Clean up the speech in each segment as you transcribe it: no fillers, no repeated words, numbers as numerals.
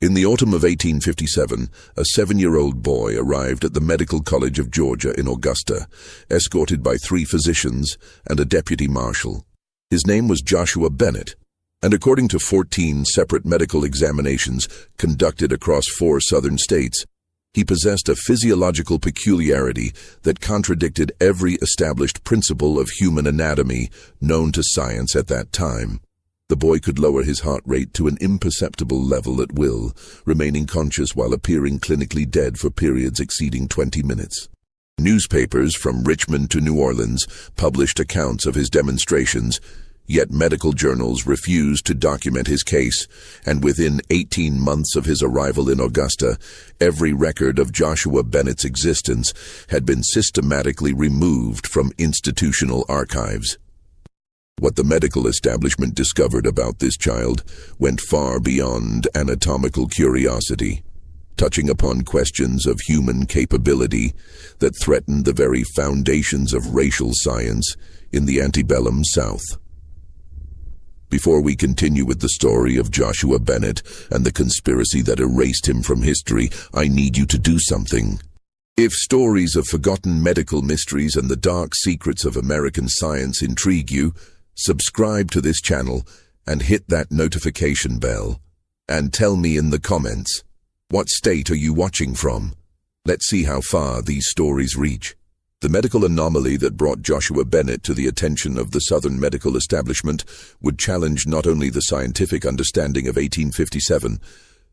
In the autumn of 1857, a 7-year-old boy arrived at the Medical College of Georgia in Augusta, escorted by 3 physicians and a deputy marshal. His name was Joshua Bennett, and according to 14 separate medical examinations conducted across 4 southern states, he possessed a physiological peculiarity that contradicted every established principle of human anatomy known to science at that time. The boy could lower his heart rate to an imperceptible level at will, remaining conscious while appearing clinically dead for periods exceeding 20 minutes. Newspapers from Richmond to New Orleans published accounts of his demonstrations, yet medical journals refused to document his case, and within 18 months of his arrival in Augusta, every record of Joshua Bennett's existence had been systematically removed from institutional archives. What the medical establishment discovered about this child went far beyond anatomical curiosity, touching upon questions of human capability that threatened the very foundations of racial science in the antebellum South. Before we continue with the story of Joshua Bennett and the conspiracy that erased him from history, I need you to do something. If stories of forgotten medical mysteries and the dark secrets of American science intrigue you, subscribe to this channel and hit that notification bell. And tell me in the comments, what state are you watching from? Let's see how far these stories reach. The medical anomaly that brought Joshua Bennett to the attention of the Southern medical establishment would challenge not only the scientific understanding of 1857,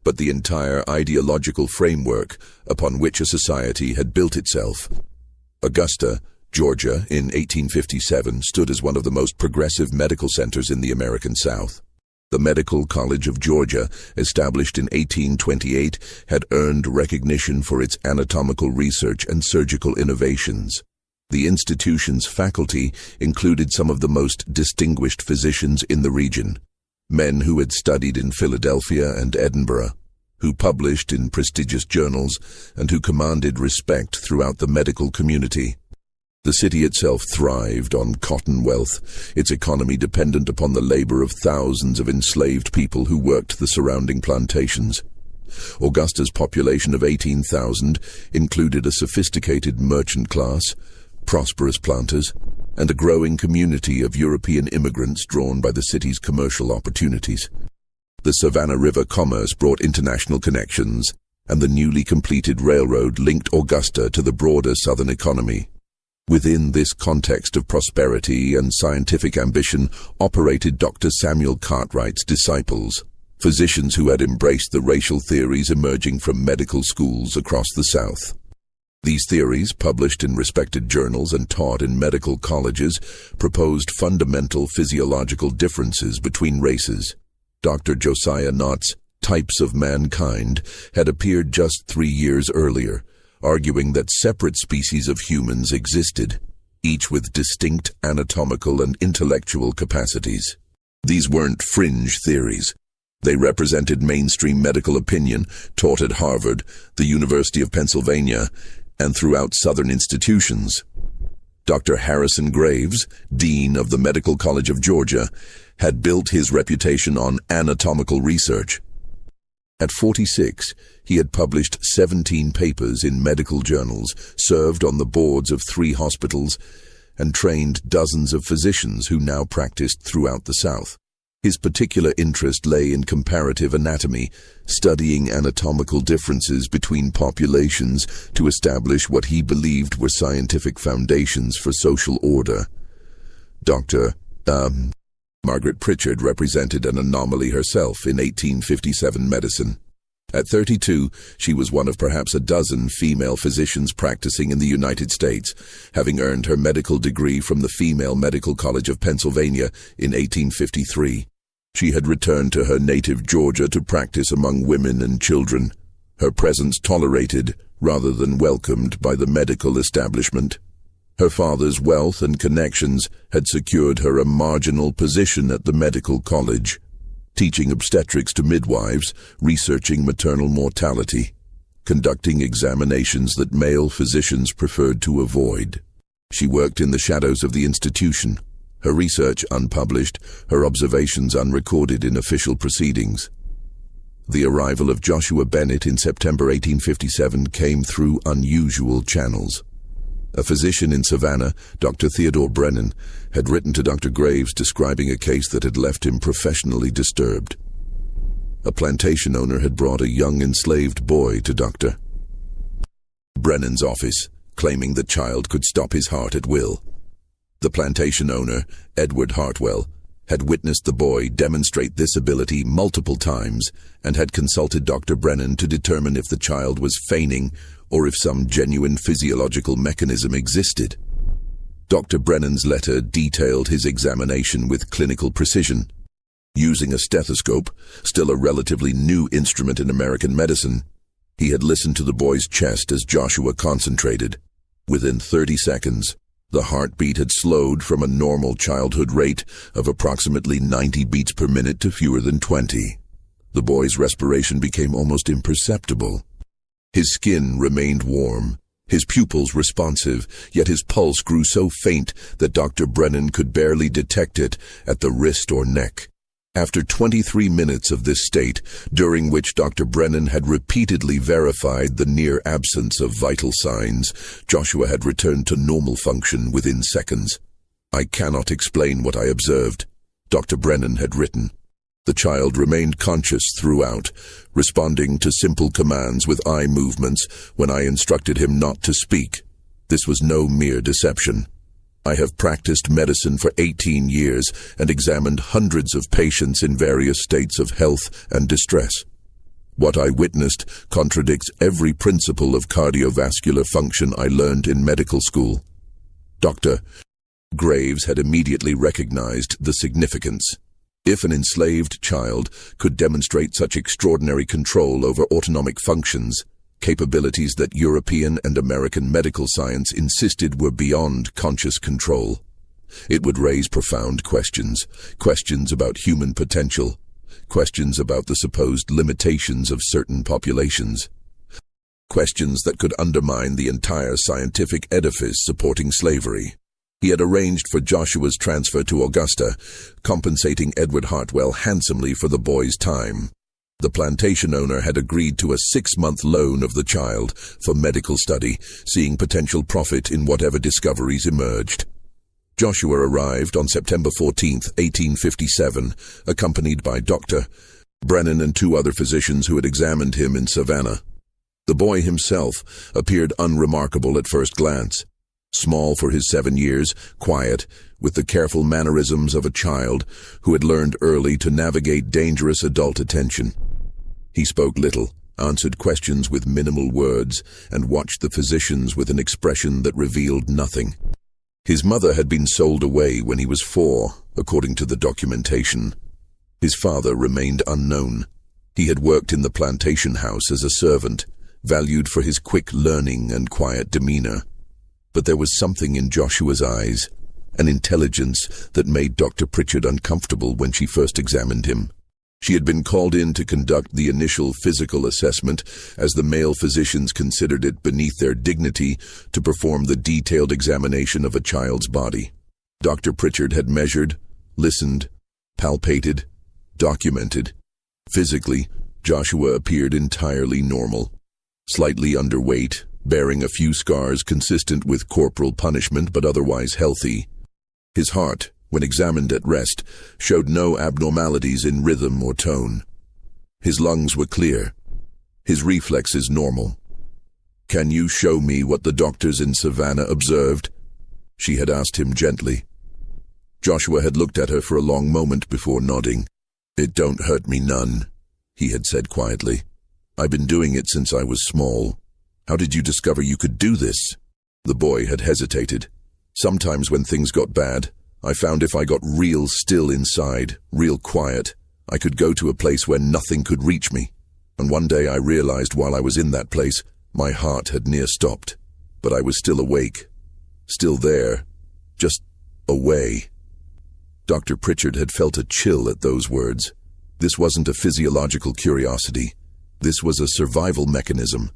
but the entire ideological framework upon which a society had built itself. Augusta, Georgia, in 1857, stood as one of the most progressive medical centers in the American South. The Medical College of Georgia, established in 1828, had earned recognition for its anatomical research and surgical innovations. The institution's faculty included some of the most distinguished physicians in the region, men who had studied in Philadelphia and Edinburgh, who published in prestigious journals, and who commanded respect throughout the medical community. The city itself thrived on cotton wealth, its economy dependent upon the labor of thousands of enslaved people who worked the surrounding plantations. Augusta's population of 18,000 included a sophisticated merchant class, prosperous planters, and a growing community of European immigrants drawn by the city's commercial opportunities. The Savannah River commerce brought international connections, and the newly completed railroad linked Augusta to the broader southern economy. Within this context of prosperity and scientific ambition operated Dr. Samuel Cartwright's disciples, physicians who had embraced the racial theories emerging from medical schools across the South. These theories, published in respected journals and taught in medical colleges, proposed fundamental physiological differences between races. Dr. Josiah Nott's Types of Mankind had appeared just 3 years earlier, arguing that separate species of humans existed, each with distinct anatomical and intellectual capacities. These weren't fringe theories. They represented mainstream medical opinion taught at Harvard, the University of Pennsylvania, and throughout Southern institutions. Dr. Harrison Graves, Dean of the Medical College of Georgia, had built his reputation on anatomical research. At 46, he had published 17 papers in medical journals, served on the boards of 3 hospitals, and trained dozens of physicians who now practiced throughout the South. His particular interest lay in comparative anatomy, studying anatomical differences between populations to establish what he believed were scientific foundations for social order. Dr. Margaret Pritchard represented an anomaly herself in 1857 medicine. At 32, she was one of perhaps a dozen female physicians practicing in the United States, having earned her medical degree from the Female Medical College of Pennsylvania in 1853. She had returned to her native Georgia to practice among women and children, her presence tolerated rather than welcomed by the medical establishment. Her father's wealth and connections had secured her a marginal position at the medical college, teaching obstetrics to midwives, researching maternal mortality, conducting examinations that male physicians preferred to avoid. She worked in the shadows of the institution, her research unpublished, her observations unrecorded in official proceedings. The arrival of Joshua Bennett in September 1857 came through unusual channels. A physician in Savannah, Dr. Theodore Brennan, had written to Dr. Graves describing a case that had left him professionally disturbed. A plantation owner had brought a young enslaved boy to Dr. Brennan's office, claiming the child could stop his heart at will. The plantation owner, Edward Hartwell, had witnessed the boy demonstrate this ability multiple times and had consulted Dr. Brennan to determine if the child was feigning or if some genuine physiological mechanism existed. Dr. Brennan's letter detailed his examination with clinical precision. Using a stethoscope, still a relatively new instrument in American medicine, he had listened to the boy's chest as Joshua concentrated. Within 30 seconds, the heartbeat had slowed from a normal childhood rate of approximately 90 beats per minute to fewer than 20. The boy's respiration became almost imperceptible. His skin remained warm, his pupils responsive, yet his pulse grew so faint that Dr. Brennan could barely detect it at the wrist or neck. After 23 minutes of this state, during which Dr. Brennan had repeatedly verified the near absence of vital signs, Joshua had returned to normal function within seconds. "I cannot explain what I observed," Dr. Brennan had written. The child remained conscious throughout, responding to simple commands with eye movements when I instructed him not to speak. This was no mere deception. I have practiced medicine for 18 years and examined hundreds of patients in various states of health and distress. What I witnessed contradicts every principle of cardiovascular function I learned in medical school. Dr. Graves had immediately recognized the significance. If an enslaved child could demonstrate such extraordinary control over autonomic functions, capabilities that European and American medical science insisted were beyond conscious control, it would raise profound questions about human potential, questions about the supposed limitations of certain populations, questions that could undermine the entire scientific edifice supporting slavery. He had arranged for Joshua's transfer to Augusta, compensating Edward Hartwell handsomely for the boy's time. The plantation owner had agreed to a 6-month loan of the child for medical study, seeing potential profit in whatever discoveries emerged. Joshua arrived on September 14, 1857, accompanied by Dr. Brennan and 2 other physicians who had examined him in Savannah. The boy himself appeared unremarkable at first glance. Small for his 7 years, quiet, with the careful mannerisms of a child who had learned early to navigate dangerous adult attention. He spoke little, answered questions with minimal words, and watched the physicians with an expression that revealed nothing. His mother had been sold away when he was 4, according to the documentation. His father remained unknown. He had worked in the plantation house as a servant, valued for his quick learning and quiet demeanor. But there was something in Joshua's eyes, an intelligence that made Dr. Pritchard uncomfortable when she first examined him. She had been called in to conduct the initial physical assessment, as the male physicians considered it beneath their dignity to perform the detailed examination of a child's body. Dr. Pritchard had measured, listened, palpated, documented. Physically, Joshua appeared entirely normal. Slightly underweight, bearing a few scars consistent with corporal punishment but otherwise healthy. His heart, when examined at rest, showed no abnormalities in rhythm or tone. His lungs were clear, his reflexes normal. "Can you show me what the doctors in Savannah observed?" she had asked him gently. Joshua had looked at her for a long moment before nodding. "It don't hurt me none," he had said quietly. "I've been doing it since I was small." "How did you discover you could do this?" The boy had hesitated. "Sometimes when things got bad, I found if I got real still inside, real quiet, I could go to a place where nothing could reach me. And one day I realized while I was in that place, my heart had near stopped. But I was still awake. Still there. Just away." Dr. Pritchard had felt a chill at those words. This wasn't a physiological curiosity. This was a survival mechanism.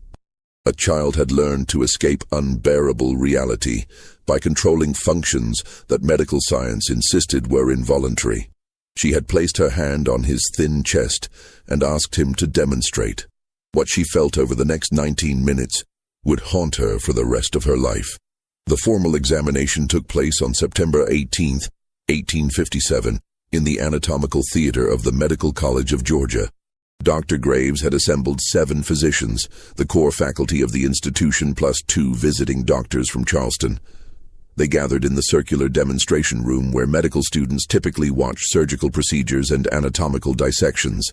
A child had learned to escape unbearable reality by controlling functions that medical science insisted were involuntary. She had placed her hand on his thin chest and asked him to demonstrate. What she felt over the next 19 minutes would haunt her for the rest of her life. The formal examination took place on September 18, 1857, in the Anatomical Theater of the Medical College of Georgia. Dr. Graves had assembled 7 physicians, the core faculty of the institution plus 2 visiting doctors from Charleston. They gathered in the circular demonstration room where medical students typically watch surgical procedures and anatomical dissections.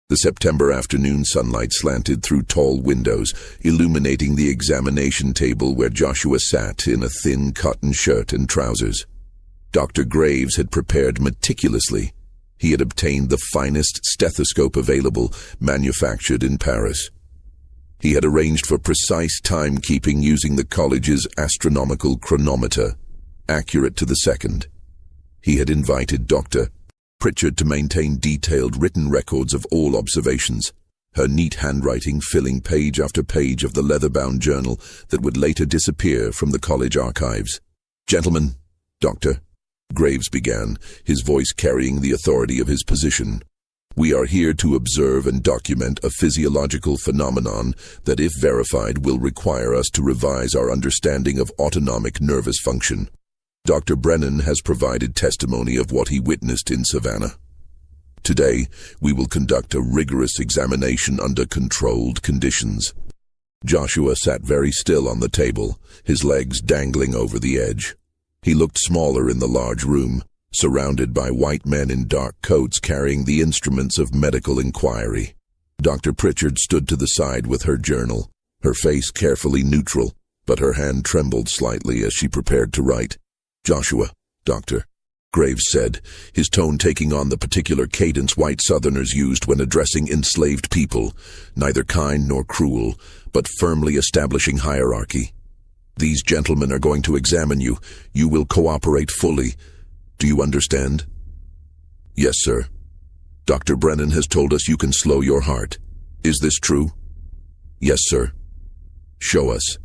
The September afternoon sunlight slanted through tall windows, illuminating the examination table where Joshua sat in a thin cotton shirt and trousers. Dr. Graves had prepared meticulously. He had obtained the finest stethoscope available, manufactured in Paris. He had arranged for precise timekeeping using the college's astronomical chronometer, accurate to the second. He had invited Dr. Pritchard to maintain detailed written records of all observations, her neat handwriting filling page after page of the leather-bound journal that would later disappear from the college archives. "Gentlemen, Dr. Graves began, his voice carrying the authority of his position. "We are here to observe and document a physiological phenomenon that, if verified, will require us to revise our understanding of autonomic nervous function. Dr. Brennan has provided testimony of what he witnessed in Savannah. Today, we will conduct a rigorous examination under controlled conditions." Joshua sat very still on the table, his legs dangling over the edge. He looked smaller in the large room, surrounded by white men in dark coats carrying the instruments of medical inquiry. Dr. Pritchard stood to the side with her journal, her face carefully neutral, but her hand trembled slightly as she prepared to write. "Joshua, Dr. Graves said, his tone taking on the particular cadence white Southerners used when addressing enslaved people, neither kind nor cruel, but firmly establishing hierarchy. "These gentlemen are going to examine you. You will cooperate fully. Do you understand?" "Yes, sir. Dr. Brennan has told us you can slow your heart. Is this true?" "Yes, sir." "Show us."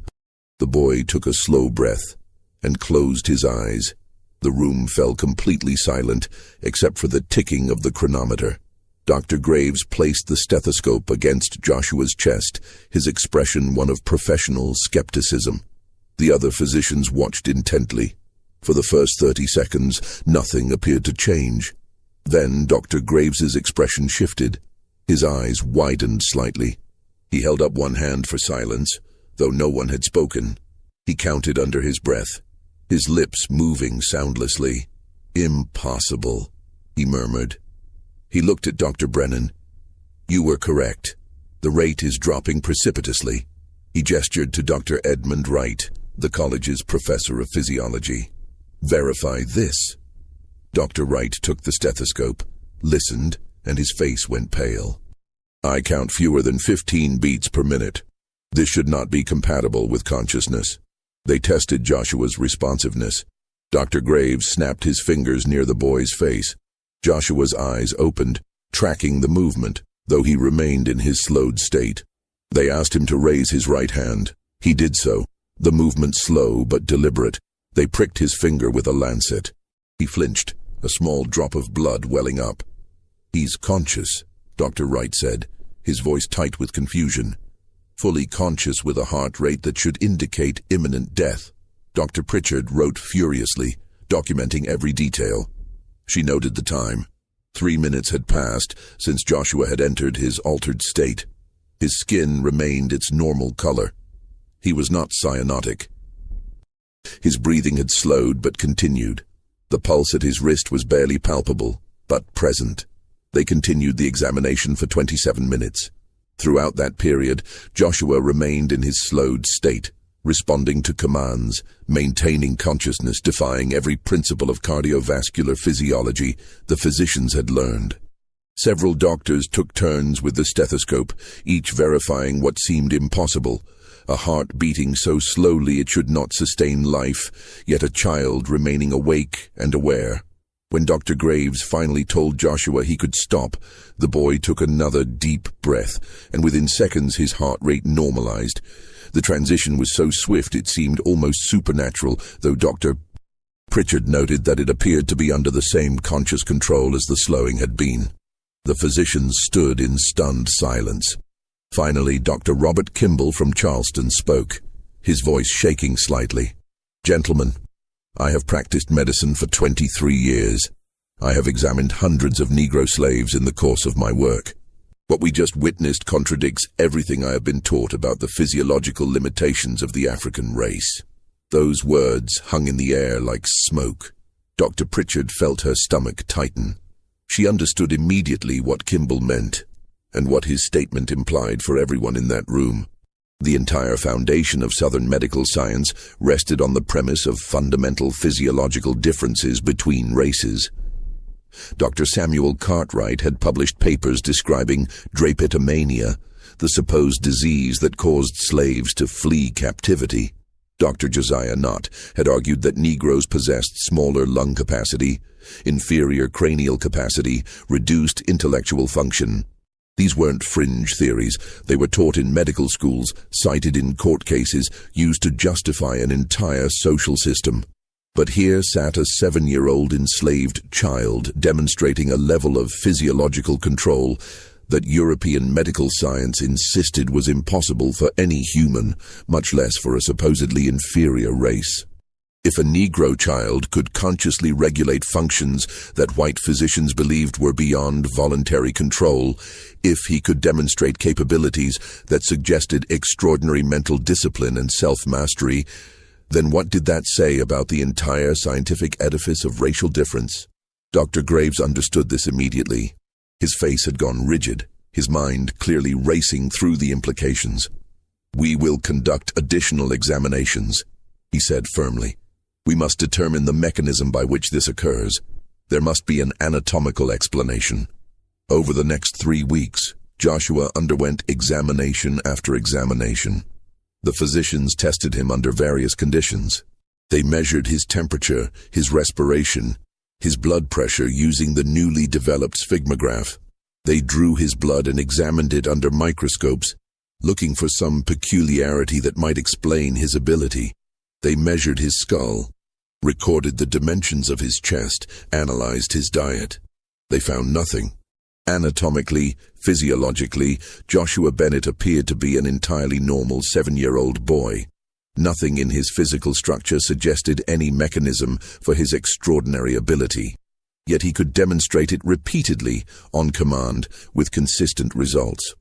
The boy took a slow breath and closed his eyes. The room fell completely silent, except for the ticking of the chronometer. Dr. Graves placed the stethoscope against Joshua's chest, his expression one of professional skepticism. The other physicians watched intently. For the first 30 seconds, nothing appeared to change. Then Dr. Graves's expression shifted. His eyes widened slightly. He held up one hand for silence, though no one had spoken. He counted under his breath, his lips moving soundlessly. "Impossible," he murmured. He looked at Dr. Brennan. "You were correct. The rate is dropping precipitously." He gestured to Dr. Edmund Wright, the college's professor of physiology. "Verify this." Dr. Wright took the stethoscope, listened, and his face went pale. "I count fewer than 15 beats per minute. This should not be compatible with consciousness." They tested Joshua's responsiveness. Dr. Graves snapped his fingers near the boy's face. Joshua's eyes opened, tracking the movement, though he remained in his slowed state. They asked him to raise his right hand. He did so, the movement slow but deliberate. They pricked his finger with a lancet. He flinched, a small drop of blood welling up. "He's conscious," Dr. Wright said, his voice tight with confusion. "Fully conscious with a heart rate that should indicate imminent death." Dr. Pritchard wrote furiously, documenting every detail. She noted the time. 3 minutes had passed since Joshua had entered his altered state. His skin remained its normal color. He was not cyanotic. His breathing had slowed but continued. The pulse at his wrist was barely palpable, but present. They continued the examination for 27 minutes. Throughout that period, Joshua remained in his slowed state, responding to commands, maintaining consciousness, defying every principle of cardiovascular physiology the physicians had learned. Several doctors took turns with the stethoscope, each verifying what seemed impossible, a heart beating so slowly it should not sustain life, yet a child remaining awake and aware. When Dr. Graves finally told Joshua he could stop, the boy took another deep breath, and within seconds his heart rate normalized. The transition was so swift it seemed almost supernatural, though Dr. Pritchard noted that it appeared to be under the same conscious control as the slowing had been. The physicians stood in stunned silence. Finally, Dr. Robert Kimball from Charleston spoke, his voice shaking slightly. "Gentlemen, I have practiced medicine for 23 years. I have examined hundreds of Negro slaves in the course of my work. What we just witnessed contradicts everything I have been taught about the physiological limitations of the African race." Those words hung in the air like smoke. Dr. Pritchard felt her stomach tighten. She understood immediately what Kimball meant, and what his statement implied for everyone in that room. The entire foundation of Southern medical science rested on the premise of fundamental physiological differences between races. Dr. Samuel Cartwright had published papers describing drapetomania, the supposed disease that caused slaves to flee captivity. Dr. Josiah Nott had argued that Negroes possessed smaller lung capacity, inferior cranial capacity, reduced intellectual function. These weren't fringe theories. They were taught in medical schools, cited in court cases, used to justify an entire social system. But here sat a 7-year-old enslaved child demonstrating a level of physiological control that European medical science insisted was impossible for any human, much less for a supposedly inferior race. If a Negro child could consciously regulate functions that white physicians believed were beyond voluntary control, if he could demonstrate capabilities that suggested extraordinary mental discipline and self-mastery, then what did that say about the entire scientific edifice of racial difference? Dr. Graves understood this immediately. His face had gone rigid, his mind clearly racing through the implications. "We will conduct additional examinations," he said firmly. "We must determine the mechanism by which this occurs. There must be an anatomical explanation." Over the next 3 weeks, Joshua underwent examination after examination. The physicians tested him under various conditions. They measured his temperature, his respiration, his blood pressure using the newly developed sphygmograph. They drew his blood and examined it under microscopes, looking for some peculiarity that might explain his ability. They measured his skull, recorded the dimensions of his chest, analyzed his diet. They found nothing. Anatomically, physiologically, Joshua Bennett appeared to be an entirely normal 7-year-old boy. Nothing in his physical structure suggested any mechanism for his extraordinary ability. Yet he could demonstrate it repeatedly, on command, with consistent results.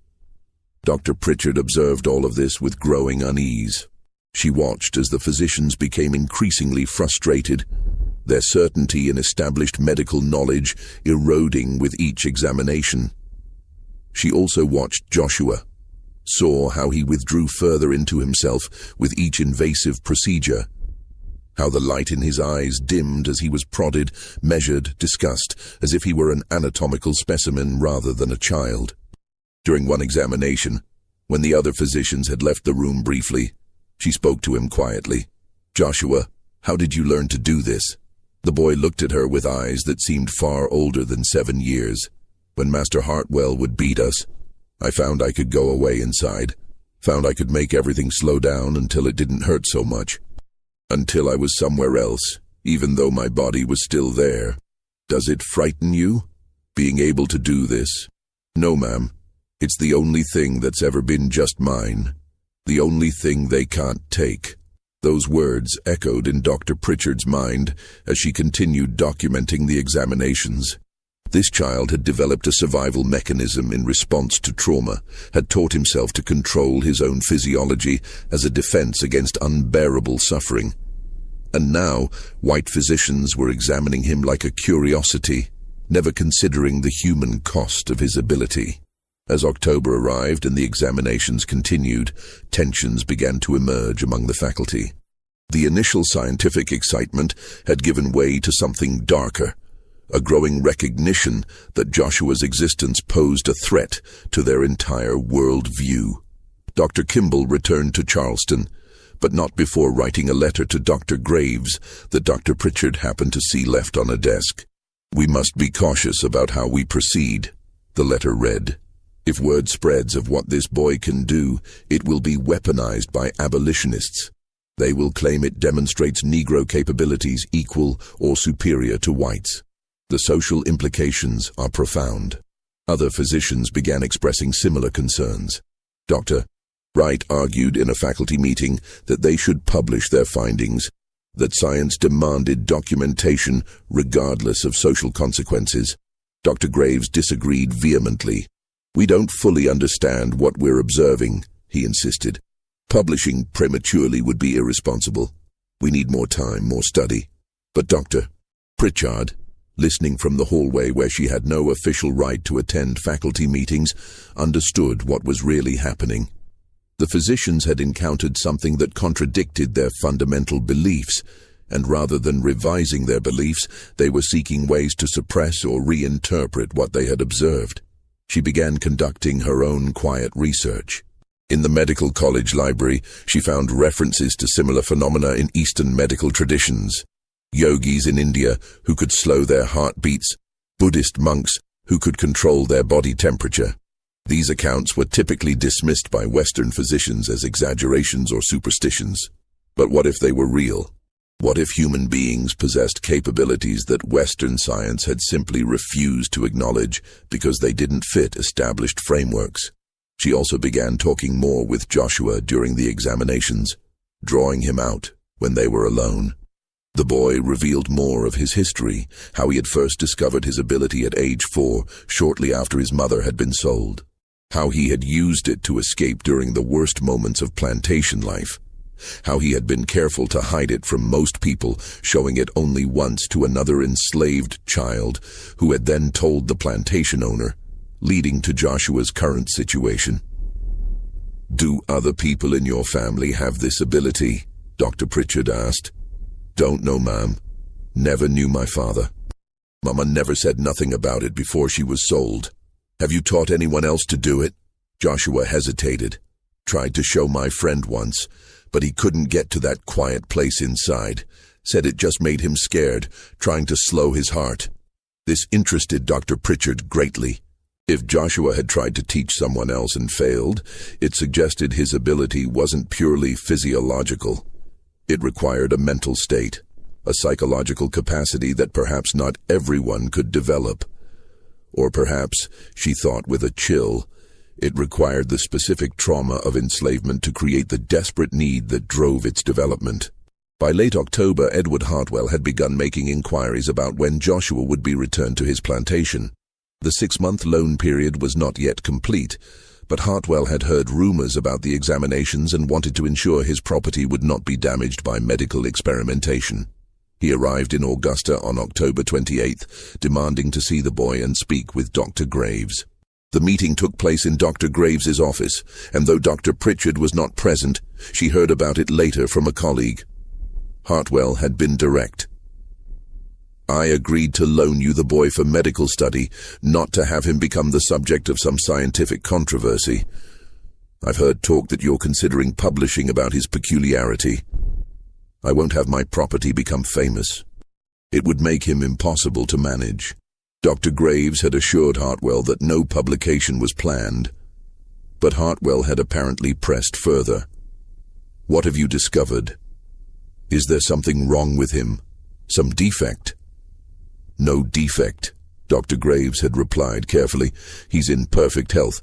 Dr. Pritchard observed all of this with growing unease. She watched as the physicians became increasingly frustrated, their certainty in established medical knowledge eroding with each examination. She also watched Joshua, saw how he withdrew further into himself with each invasive procedure, how the light in his eyes dimmed as he was prodded, measured, discussed, as if he were an anatomical specimen rather than a child. During one examination, when the other physicians had left the room briefly, she spoke to him quietly. "Joshua, how did you learn to do this?" The boy looked at her with eyes that seemed far older than 7 years. "When Master Hartwell would beat us, I found I could go away inside, found I could make everything slow down until it didn't hurt so much. Until I was somewhere else, even though my body was still there. Does it frighten you, being able to do this?" "No, ma'am. It's the only thing that's ever been just mine. The only thing they can't take." Those words echoed in Dr. Pritchard's mind as she continued documenting the examinations. This child had developed a survival mechanism in response to trauma, had taught himself to control his own physiology as a defense against unbearable suffering. And now, white physicians were examining him like a curiosity, never considering the human cost of his ability. As October arrived and the examinations continued, tensions began to emerge among the faculty. The initial scientific excitement had given way to something darker, a growing recognition that Joshua's existence posed a threat to their entire world view. Dr. Kimball returned to Charleston, but not before writing a letter to Dr. Graves that Dr. Pritchard happened to see left on a desk. "We must be cautious about how we proceed," the letter read. "If word spreads of what this boy can do, it will be weaponized by abolitionists. They will claim it demonstrates Negro capabilities equal or superior to whites. The social implications are profound. Other physicians began expressing similar concerns. Dr. Wright argued in a faculty meeting that they should publish their findings, that science demanded documentation regardless of social consequences. Dr. Graves disagreed vehemently. "We don't fully understand what we're observing," he insisted. "Publishing prematurely would be irresponsible. We need more time, more study." But Dr. Pritchard, listening from the hallway where she had no official right to attend faculty meetings, understood what was really happening. The physicians had encountered something that contradicted their fundamental beliefs, and rather than revising their beliefs, they were seeking ways to suppress or reinterpret what they had observed. She began conducting her own quiet research. In the medical college library, she found references to similar phenomena in Eastern medical traditions. Yogis in India who could slow their heartbeats, Buddhist monks who could control their body temperature. These accounts were typically dismissed by Western physicians as exaggerations or superstitions. But what if they were real? What if human beings possessed capabilities that Western science had simply refused to acknowledge because they didn't fit established frameworks? She also began talking more with Joshua during the examinations, drawing him out when they were alone. The boy revealed more of his history, how he had first discovered his ability at age 4, shortly after his mother had been sold, how he had used it to escape during the worst moments of plantation life, how he had been careful to hide it from most people, showing it only once to another enslaved child, who had then told the plantation owner, leading to Joshua's current situation. "Do other people in your family have this ability?" Dr. Pritchard asked. "Don't know, ma'am. Never knew my father. Mama never said nothing about it before she was sold." "Have you taught anyone else to do it?" Joshua hesitated. "Tried to show my friend once, but he couldn't get to that quiet place inside. Said it just made him scared, trying to slow his heart." This interested Dr. Pritchard greatly. If Joshua had tried to teach someone else and failed, it suggested his ability wasn't purely physiological. It required a mental state, a psychological capacity that perhaps not everyone could develop. Or perhaps, she thought with a chill, it required the specific trauma of enslavement to create the desperate need that drove its development. By late October, Edward Hartwell had begun making inquiries about when Joshua would be returned to his plantation. The 6-month loan period was not yet complete, but Hartwell had heard rumors about the examinations and wanted to ensure his property would not be damaged by medical experimentation. He arrived in Augusta on October 28th, demanding to see the boy and speak with Dr. Graves. The meeting took place in Dr. Graves's office, and though Dr. Pritchard was not present, she heard about it later from a colleague. Hartwell had been direct. "I agreed to loan you the boy for medical study, not to have him become the subject of some scientific controversy. I've heard talk that you're considering publishing about his peculiarity. I won't have my property become famous. It would make him impossible to manage." Dr. Graves had assured Hartwell that no publication was planned, but Hartwell had apparently pressed further. "What have you discovered? Is there something wrong with him? Some defect?" "No defect," Dr. Graves had replied carefully. "He's in perfect health.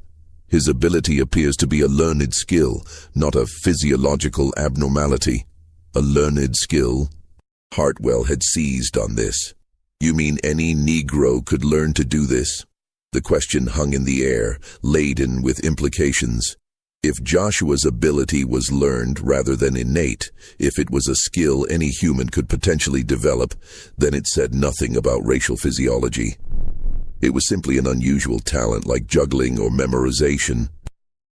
His ability appears to be a learned skill, not a physiological abnormality." "A learned skill?" Hartwell had seized on this. "You mean any Negro could learn to do this?" The question hung in the air, laden with implications. If Joshua's ability was learned rather than innate, if it was a skill any human could potentially develop, then it said nothing about racial physiology. It was simply an unusual talent like juggling or memorization.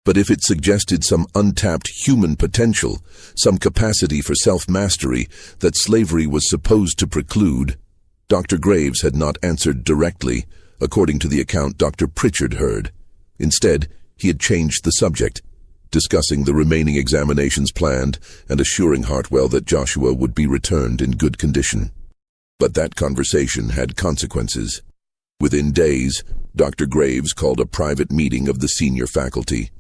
But if it suggested some untapped human potential, some capacity for self-mastery that slavery was supposed to preclude, Dr. Graves had not answered directly, according to the account Dr. Pritchard heard. Instead, he had changed the subject, discussing the remaining examinations planned and assuring Hartwell that Joshua would be returned in good condition. But that conversation had consequences. Within days, Dr. Graves called a private meeting of the senior faculty.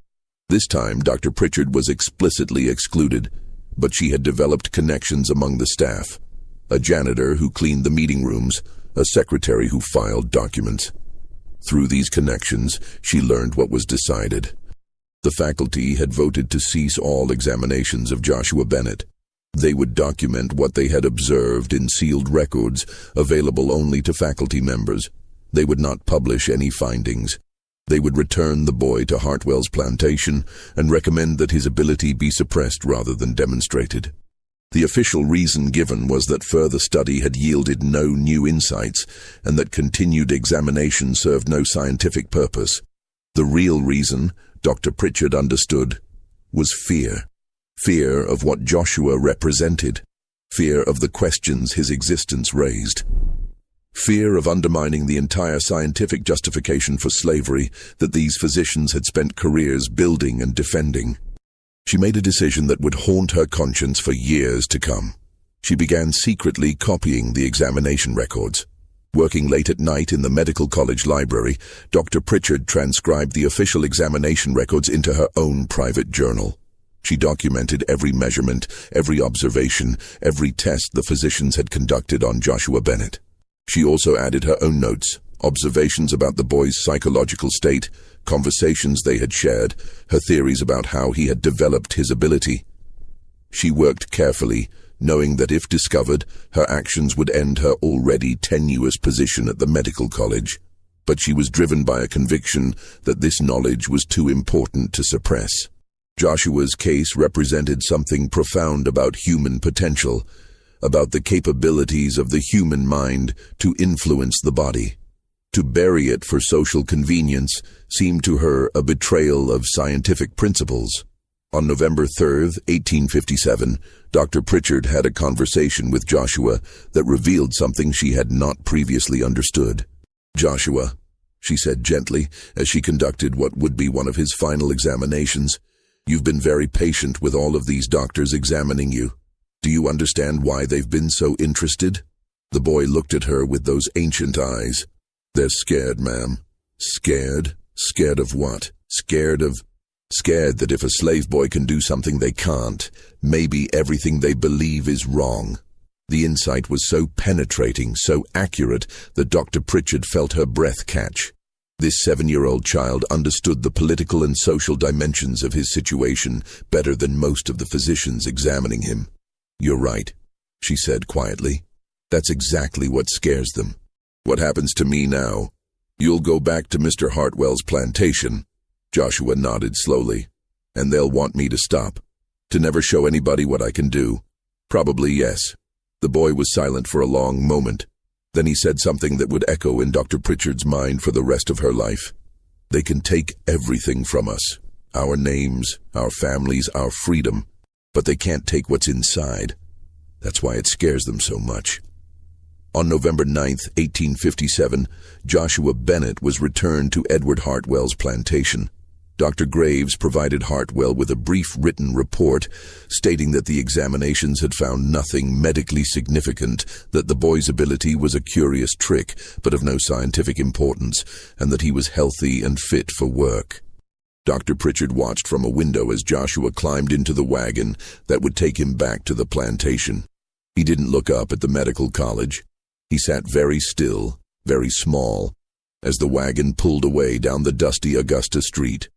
This time, Dr. Pritchard was explicitly excluded. but she had developed connections among the staff. A janitor who cleaned the meeting rooms, a secretary who filed documents. Through these connections, she learned what was decided. The faculty had voted to cease all examinations of Joshua Bennett. They would document what they had observed in sealed records, available only to faculty members. They would not publish any findings. They would return the boy to Hartwell's plantation and recommend that his ability be suppressed rather than demonstrated. The official reason given was that further study had yielded no new insights and that continued examination served no scientific purpose. The real reason, Dr. Pritchard understood, was fear. Fear of what Joshua represented. Fear of the questions his existence raised. Fear of undermining the entire scientific justification for slavery that these physicians had spent careers building and defending. She made a decision that would haunt her conscience for years to come. She began secretly copying the examination records. Working late at night in the medical college library, Dr. Pritchard transcribed the official examination records into her own private journal. She documented every measurement, every observation, every test the physicians had conducted on Joshua Bennett. She also added her own notes, observations about the boy's psychological state, conversations they had shared, her theories about how he had developed his ability. She worked carefully, knowing that if discovered, her actions would end her already tenuous position at the medical college. But she was driven by a conviction that this knowledge was too important to suppress. Joshua's case represented something profound about human potential, about the capabilities of the human mind to influence the body. To bury it for social convenience seemed to her a betrayal of scientific principles. On November 3, 1857, Dr. Pritchard had a conversation with Joshua that revealed something she had not previously understood. "Joshua," she said gently as she conducted what would be one of his final examinations, "you've been very patient with all of these doctors examining you. Do you understand why they've been so interested?" The boy looked at her with those ancient eyes. "They're scared, ma'am." "Scared? Scared of what?" Scared that if a slave boy can do something they can't, maybe everything they believe is wrong." The insight was so penetrating, so accurate, that Dr. Pritchard felt her breath catch. This 7-year-old child understood the political and social dimensions of his situation better than most of the physicians examining him. "You're right," she said quietly. "That's exactly what scares them. What happens to me now? You'll go back to Mr. Hartwell's plantation." Joshua nodded slowly. "And they'll want me to stop? To never show anybody what I can do?" "Probably yes." The boy was silent for a long moment. Then he said something that would echo in Dr. Pritchard's mind for the rest of her life. "They can take everything from us. Our names, our families, our freedom. But they can't take what's inside. That's why it scares them so much." On November 9, 1857, Joshua Bennett was returned to Edward Hartwell's plantation. Dr. Graves provided Hartwell with a brief written report stating that the examinations had found nothing medically significant, that the boy's ability was a curious trick but of no scientific importance, and that he was healthy and fit for work. Dr. Pritchard watched from a window as Joshua climbed into the wagon that would take him back to the plantation. He didn't look up at the medical college. He sat very still, very small, as the wagon pulled away down the dusty Augusta street.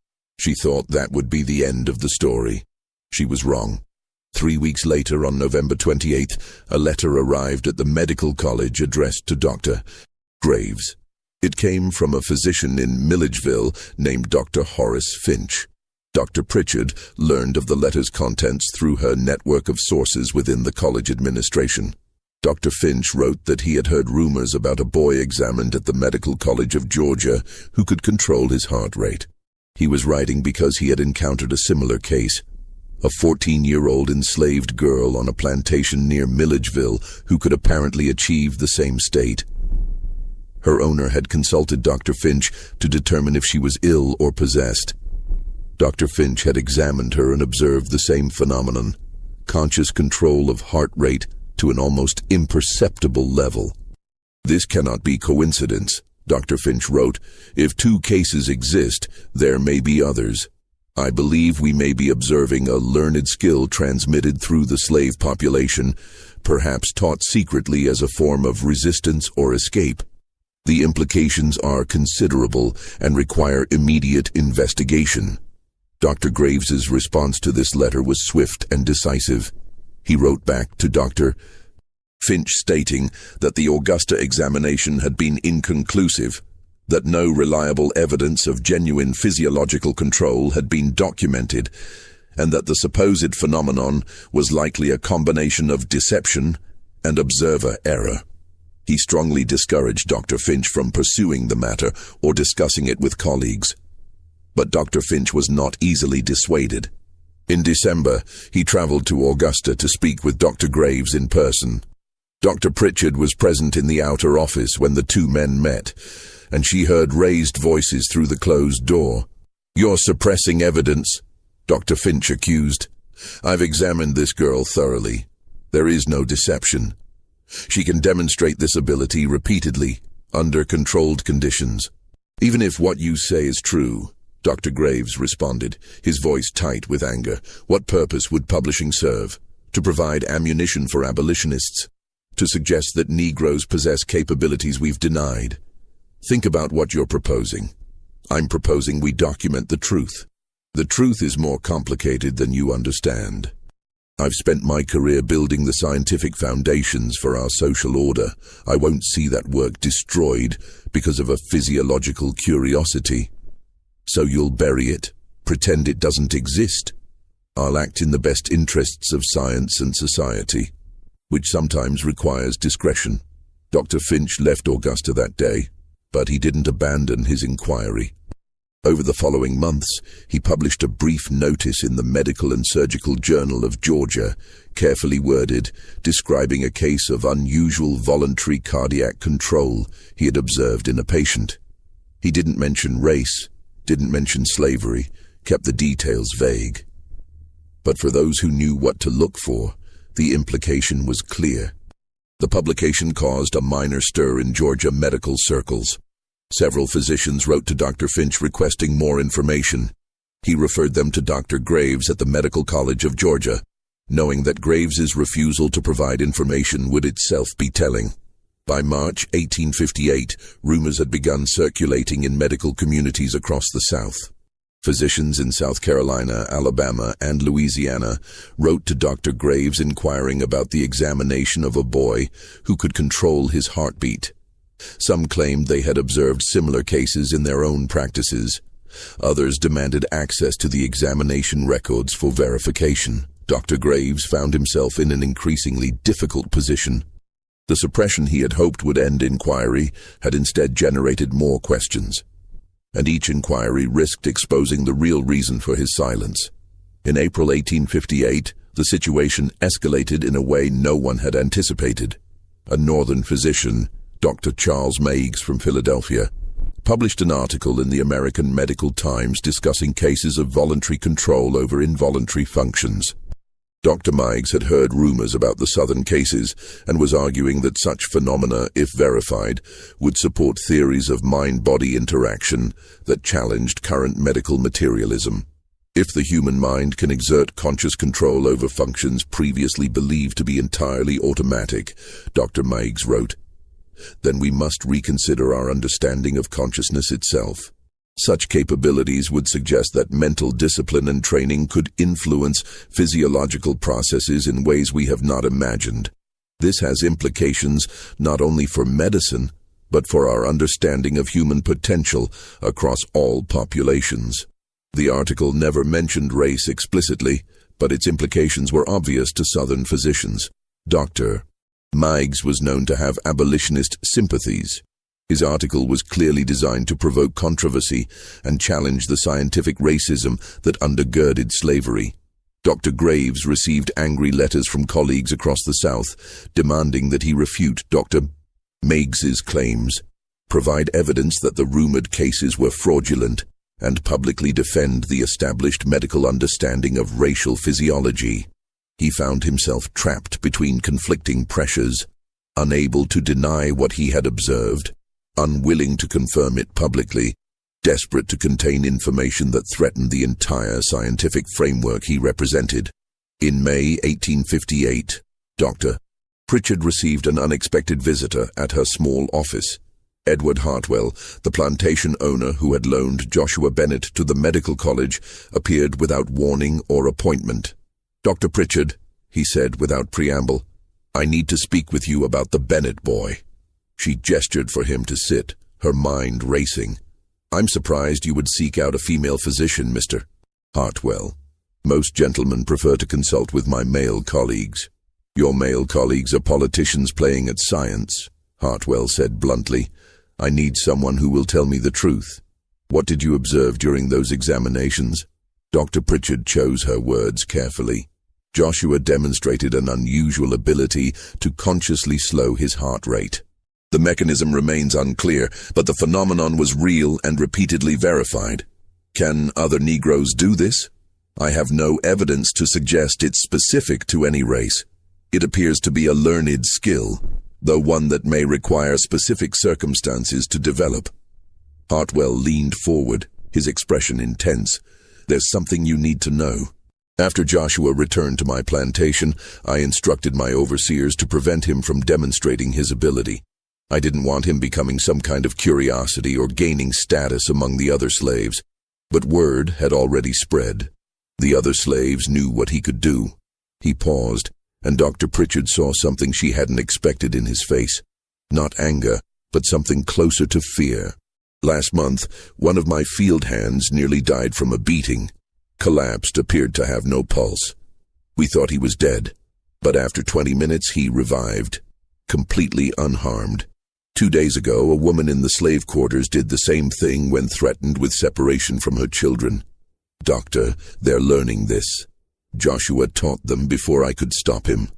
She thought that would be the end of the story. She was wrong. 3 weeks later, on November 28th, a letter arrived at the medical college addressed to Dr. Graves. It came from a physician in Milledgeville named Dr. Horace Finch. Dr. Pritchard learned of the letter's contents through her network of sources within the college administration. Dr. Finch wrote that he had heard rumors about a boy examined at the Medical College of Georgia who could control his heart rate. He was writing because he had encountered a similar case, a 14-year-old enslaved girl on a plantation near Milledgeville who could apparently achieve the same state. Her owner had consulted Dr. Finch to determine if she was ill or possessed. Dr. Finch had examined her and observed the same phenomenon, conscious control of heart rate to an almost imperceptible level. "This cannot be coincidence," Dr. Finch wrote. "If 2 cases exist, there may be others." I believe we may be observing a learned skill transmitted through the slave population, perhaps taught secretly as a form of resistance or escape. The implications are considerable and require immediate investigation." Dr. Graves's response to this letter was swift and decisive. He wrote back to Dr. Finch stating that the Augusta examination had been inconclusive, that no reliable evidence of genuine physiological control had been documented, and that the supposed phenomenon was likely a combination of deception and observer error. He strongly discouraged Dr. Finch from pursuing the matter or discussing it with colleagues. But Dr. Finch was not easily dissuaded. In December, he traveled to Augusta to speak with Dr. Graves in person. Dr. Pritchard was present in the outer office when the two men met, and she heard raised voices through the closed door. "You're suppressing evidence," Dr. Finch accused. "I've examined this girl thoroughly. There is no deception. She can demonstrate this ability repeatedly, under controlled conditions." "Even if what you say is true," Dr. Graves responded, his voice tight with anger, "what purpose would publishing serve? To provide ammunition for abolitionists? To suggest that Negroes possess capabilities we've denied? Think about what you're proposing. I'm proposing we document the truth. The truth is more complicated than you understand. I've spent my career building the scientific foundations for our social order. I won't see that work destroyed because of a physiological curiosity. So you'll bury it, pretend it doesn't exist. I'll act in the best interests of science and society, which sometimes requires discretion." Dr. Finch left Augusta that day, but he didn't abandon his inquiry. Over the following months, he published a brief notice in the Medical and Surgical Journal of Georgia, carefully worded, describing a case of unusual voluntary cardiac control he had observed in a patient. He didn't mention race, didn't mention slavery, kept the details vague. But for those who knew what to look for, the implication was clear. The publication caused a minor stir in Georgia medical circles. Several physicians wrote to Dr. Finch requesting more information. He referred them to Dr. Graves at the Medical College of Georgia, knowing that Graves's refusal to provide information would itself be telling. By March 1858, rumors had begun circulating in medical communities across the South. Physicians in South Carolina, Alabama, and Louisiana wrote to Dr. Graves inquiring about the examination of a boy who could control his heartbeat. Some claimed they had observed similar cases in their own practices. Others demanded access to the examination records for verification. Dr. Graves found himself in an increasingly difficult position. The suppression he had hoped would end inquiry had instead generated more questions, and each inquiry risked exposing the real reason for his silence. In April 1858, the situation escalated in a way no one had anticipated. A northern physician, Dr. Charles Meigs from Philadelphia, published an article in the American Medical Times discussing cases of voluntary control over involuntary functions. Dr. Meigs had heard rumors about the Southern cases and was arguing that such phenomena, if verified, would support theories of mind-body interaction that challenged current medical materialism. If the human mind can exert conscious control over functions previously believed to be entirely automatic, Dr. Meigs wrote, then we must reconsider our understanding of consciousness itself. Such capabilities would suggest that mental discipline and training could influence physiological processes in ways we have not imagined. This has implications not only for medicine, but for our understanding of human potential across all populations. The article never mentioned race explicitly, but its implications were obvious to Southern physicians. Dr. Meigs was known to have abolitionist sympathies. His article was clearly designed to provoke controversy and challenge the scientific racism that undergirded slavery. Dr. Graves received angry letters from colleagues across the South, demanding that he refute Dr. Meigs's claims, provide evidence that the rumored cases were fraudulent, and publicly defend the established medical understanding of racial physiology. He found himself trapped between conflicting pressures, unable to deny what he had observed, unwilling to confirm it publicly, desperate to contain information that threatened the entire scientific framework he represented. In May 1858, Dr. Pritchard received an unexpected visitor at her small office. Edward Hartwell, the plantation owner who had loaned Joshua Bennett to the medical college, appeared without warning or appointment. "Dr. Pritchard," he said without preamble, "I need to speak with you about the Bennett boy." She gestured for him to sit, her mind racing. "I'm surprised you would seek out a female physician, Mr. Hartwell. Most gentlemen prefer to consult with my male colleagues." "Your male colleagues are politicians playing at science," Hartwell said bluntly. "I need someone who will tell me the truth. What did you observe during those examinations?" Dr. Pritchard chose her words carefully. Joshua demonstrated an unusual ability to consciously slow his heart rate. "The mechanism remains unclear, but the phenomenon was real and repeatedly verified. Can other Negroes do this? I have no evidence to suggest it's specific to any race. It appears to be a learned skill, though one that may require specific circumstances to develop." Hartwell leaned forward, his expression intense. "There's something you need to know. After Joshua returned to my plantation, I instructed my overseers to prevent him from demonstrating his ability. I didn't want him becoming some kind of curiosity or gaining status among the other slaves. But word had already spread. The other slaves knew what he could do." He paused, and Dr. Pritchard saw something she hadn't expected in his face. Not anger, but something closer to fear. "Last month, one of my field hands nearly died from a beating. Collapsed, appeared to have no pulse. We thought he was dead, but after 20 minutes he revived, completely unharmed. 2 days ago, a woman in the slave quarters did the same thing when threatened with separation from her children. Doctor, they're learning this. Joshua taught them before I could stop him."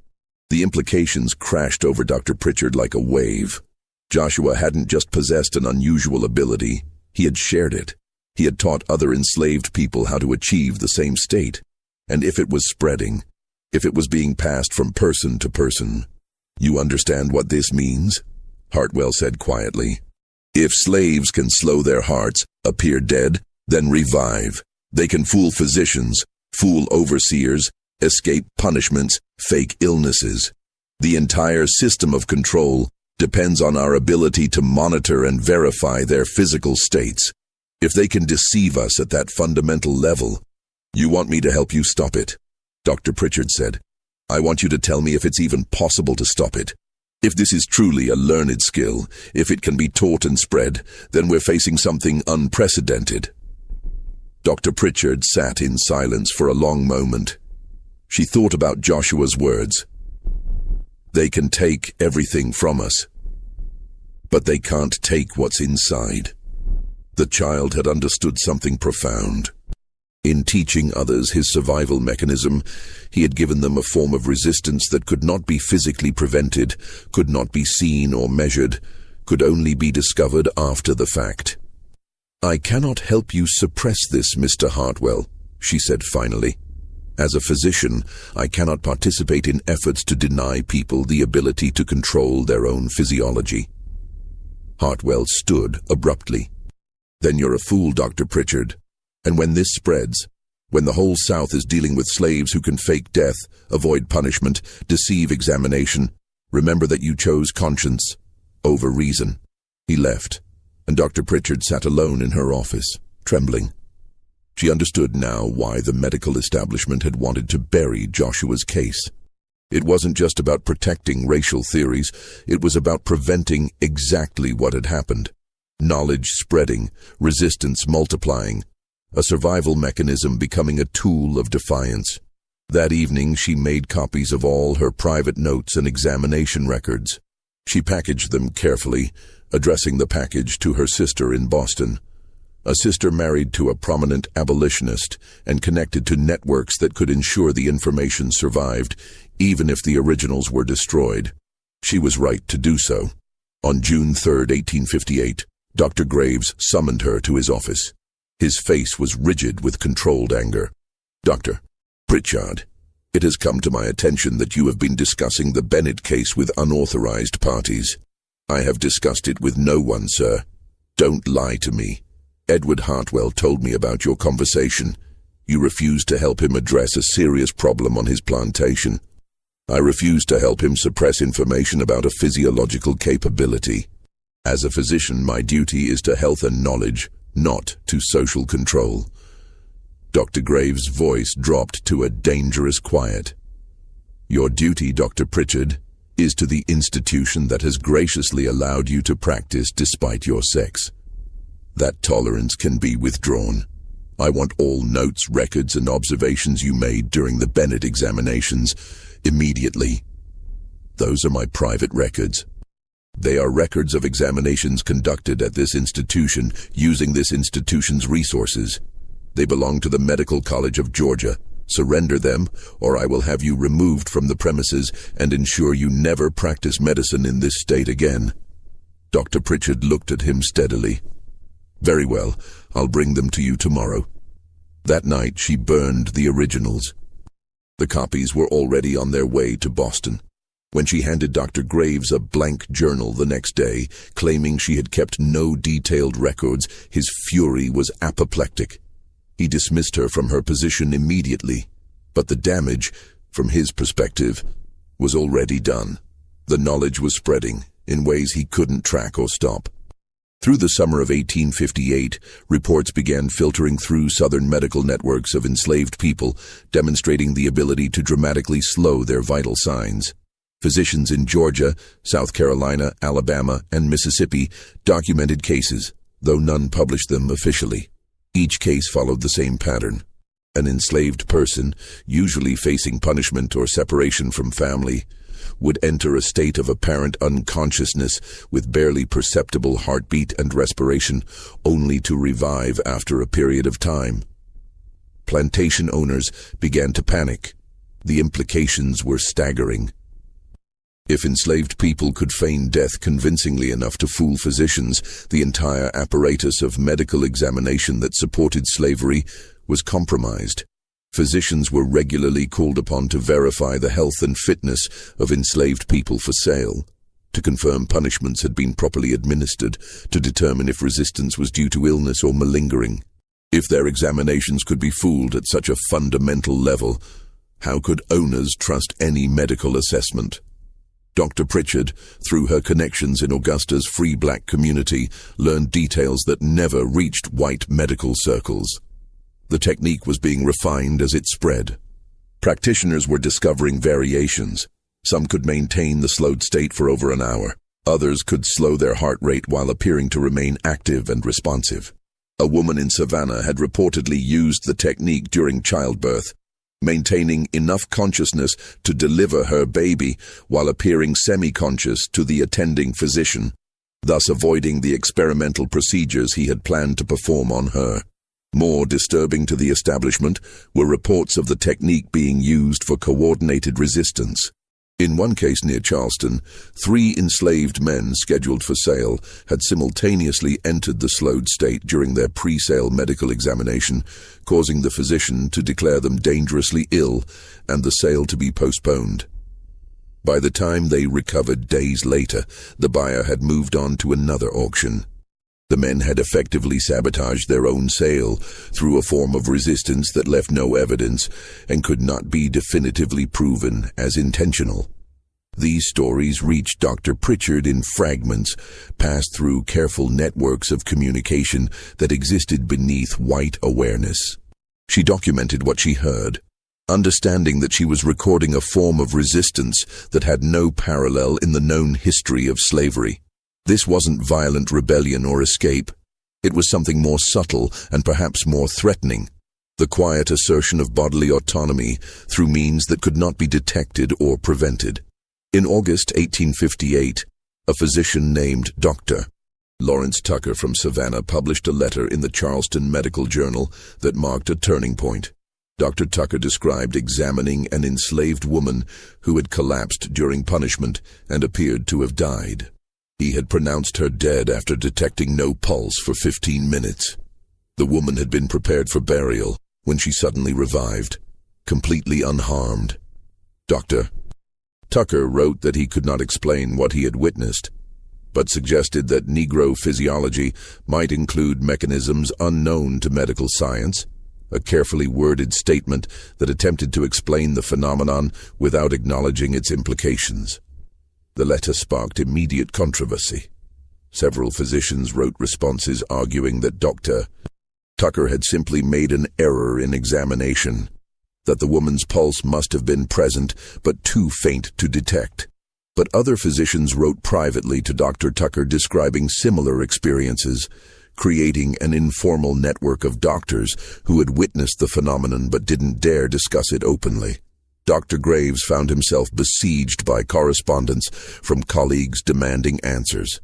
The implications crashed over Dr. Pritchard like a wave. Joshua hadn't just possessed an unusual ability, he had shared it. He had taught other enslaved people how to achieve the same state. And if it was spreading, if it was being passed from person to person. "You understand what this means?" Hartwell said quietly. "If slaves can slow their hearts, appear dead, then revive. They can fool physicians, fool overseers, escape punishments, fake illnesses. The entire system of control depends on our ability to monitor and verify their physical states. If they can deceive us at that fundamental level, you want me to help you stop it?" Dr. Pritchard said. "I want you to tell me if it's even possible to stop it. If this is truly a learned skill, if it can be taught and spread, then we're facing something unprecedented." Dr. Pritchard sat in silence for a long moment. She thought about Joshua's words. "They can take everything from us, but they can't take what's inside." The child had understood something profound. In teaching others his survival mechanism, he had given them a form of resistance that could not be physically prevented, could not be seen or measured, could only be discovered after the fact. "I cannot help you suppress this, Mr. Hartwell," she said finally. "As a physician, I cannot participate in efforts to deny people the ability to control their own physiology." Hartwell stood abruptly. "Then you're a fool, Dr. Pritchard. And when this spreads, when the whole South is dealing with slaves who can fake death, avoid punishment, deceive examination, remember that you chose conscience over reason." He left, and Dr. Pritchard sat alone in her office, trembling. She understood now why the medical establishment had wanted to bury Joshua's case. It wasn't just about protecting racial theories, it was about preventing exactly what had happened. Knowledge spreading, resistance multiplying, a survival mechanism becoming a tool of defiance. That evening she made copies of all her private notes and examination records. She packaged them carefully, addressing the package to her sister in Boston. A sister married to a prominent abolitionist and connected to networks that could ensure the information survived, even if the originals were destroyed. She was right to do so. On June 3, 1858, Dr. Graves summoned her to his office. His face was rigid with controlled anger. "Dr. Pritchard, it has come to my attention that you have been discussing the Bennett case with unauthorized parties." "I have discussed it with no one, sir." "Don't lie to me. Edward Hartwell told me about your conversation. You refused to help him address a serious problem on his plantation. I refused to help him suppress information about a physiological capability. As a physician, my duty is to health and knowledge, not to social control." Dr. Graves' voice dropped to a dangerous quiet. "Your duty, Dr. Pritchard, is to the institution that has graciously allowed you to practice despite your sex. That tolerance can be withdrawn. I want all notes, records, and observations you made during the Bennett examinations immediately. Those are my private records. They are records of examinations conducted at this institution using this institution's resources. They belong to the Medical College of Georgia. Surrender them, or I will have you removed from the premises and ensure you never practice medicine in this state again." Dr. Pritchard looked at him steadily. "Very well, I'll bring them to you tomorrow." That night she burned the originals. The copies were already on their way to Boston. When she handed Dr. Graves a blank journal the next day, claiming she had kept no detailed records, his fury was apoplectic. He dismissed her from her position immediately, but the damage, from his perspective, was already done. The knowledge was spreading in ways he couldn't track or stop. Through the summer of 1858, reports began filtering through Southern medical networks of enslaved people, demonstrating the ability to dramatically slow their vital signs. Physicians in Georgia, South Carolina, Alabama, and Mississippi documented cases, though none published them officially. Each case followed the same pattern. An enslaved person, usually facing punishment or separation from family, would enter a state of apparent unconsciousness with barely perceptible heartbeat and respiration, only to revive after a period of time. Plantation owners began to panic. The implications were staggering. If enslaved people could feign death convincingly enough to fool physicians, the entire apparatus of medical examination that supported slavery was compromised. Physicians were regularly called upon to verify the health and fitness of enslaved people for sale, to confirm punishments had been properly administered, to determine if resistance was due to illness or malingering. If their examinations could be fooled at such a fundamental level, how could owners trust any medical assessment? Dr. Pritchard, through her connections in Augusta's free black community, learned details that never reached white medical circles. The technique was being refined as it spread. Practitioners were discovering variations. Some could maintain the slowed state for over an hour. Others could slow their heart rate while appearing to remain active and responsive. A woman in Savannah had reportedly used the technique during childbirth, maintaining enough consciousness to deliver her baby while appearing semi-conscious to the attending physician, thus avoiding the experimental procedures he had planned to perform on her. More disturbing to the establishment were reports of the technique being used for coordinated resistance. In one case near Charleston, 3 enslaved men scheduled for sale had simultaneously entered the slowed state during their pre-sale medical examination, causing the physician to declare them dangerously ill and the sale to be postponed. By the time they recovered days later, the buyer had moved on to another auction. The men had effectively sabotaged their own sale through a form of resistance that left no evidence and could not be definitively proven as intentional. These stories reached Dr. Pritchard in fragments, passed through careful networks of communication that existed beneath white awareness. She documented what she heard, understanding that she was recording a form of resistance that had no parallel in the known history of slavery. This wasn't violent rebellion or escape. It was something more subtle and perhaps more threatening, the quiet assertion of bodily autonomy through means that could not be detected or prevented. In August 1858, a physician named Dr. Lawrence Tucker from Savannah published a letter in the Charleston Medical Journal that marked a turning point. Dr. Tucker described examining an enslaved woman who had collapsed during punishment and appeared to have died. He had pronounced her dead after detecting no pulse for 15 minutes. The woman had been prepared for burial when she suddenly revived, completely unharmed. Dr. Tucker wrote that he could not explain what he had witnessed, but suggested that Negro physiology might include mechanisms unknown to medical science, a carefully worded statement that attempted to explain the phenomenon without acknowledging its implications. The letter sparked immediate controversy. Several physicians wrote responses arguing that Dr. Tucker had simply made an error in examination, that the woman's pulse must have been present but too faint to detect. But other physicians wrote privately to Dr. Tucker describing similar experiences, creating an informal network of doctors who had witnessed the phenomenon but didn't dare discuss it openly. Dr. Graves found himself besieged by correspondence from colleagues demanding answers.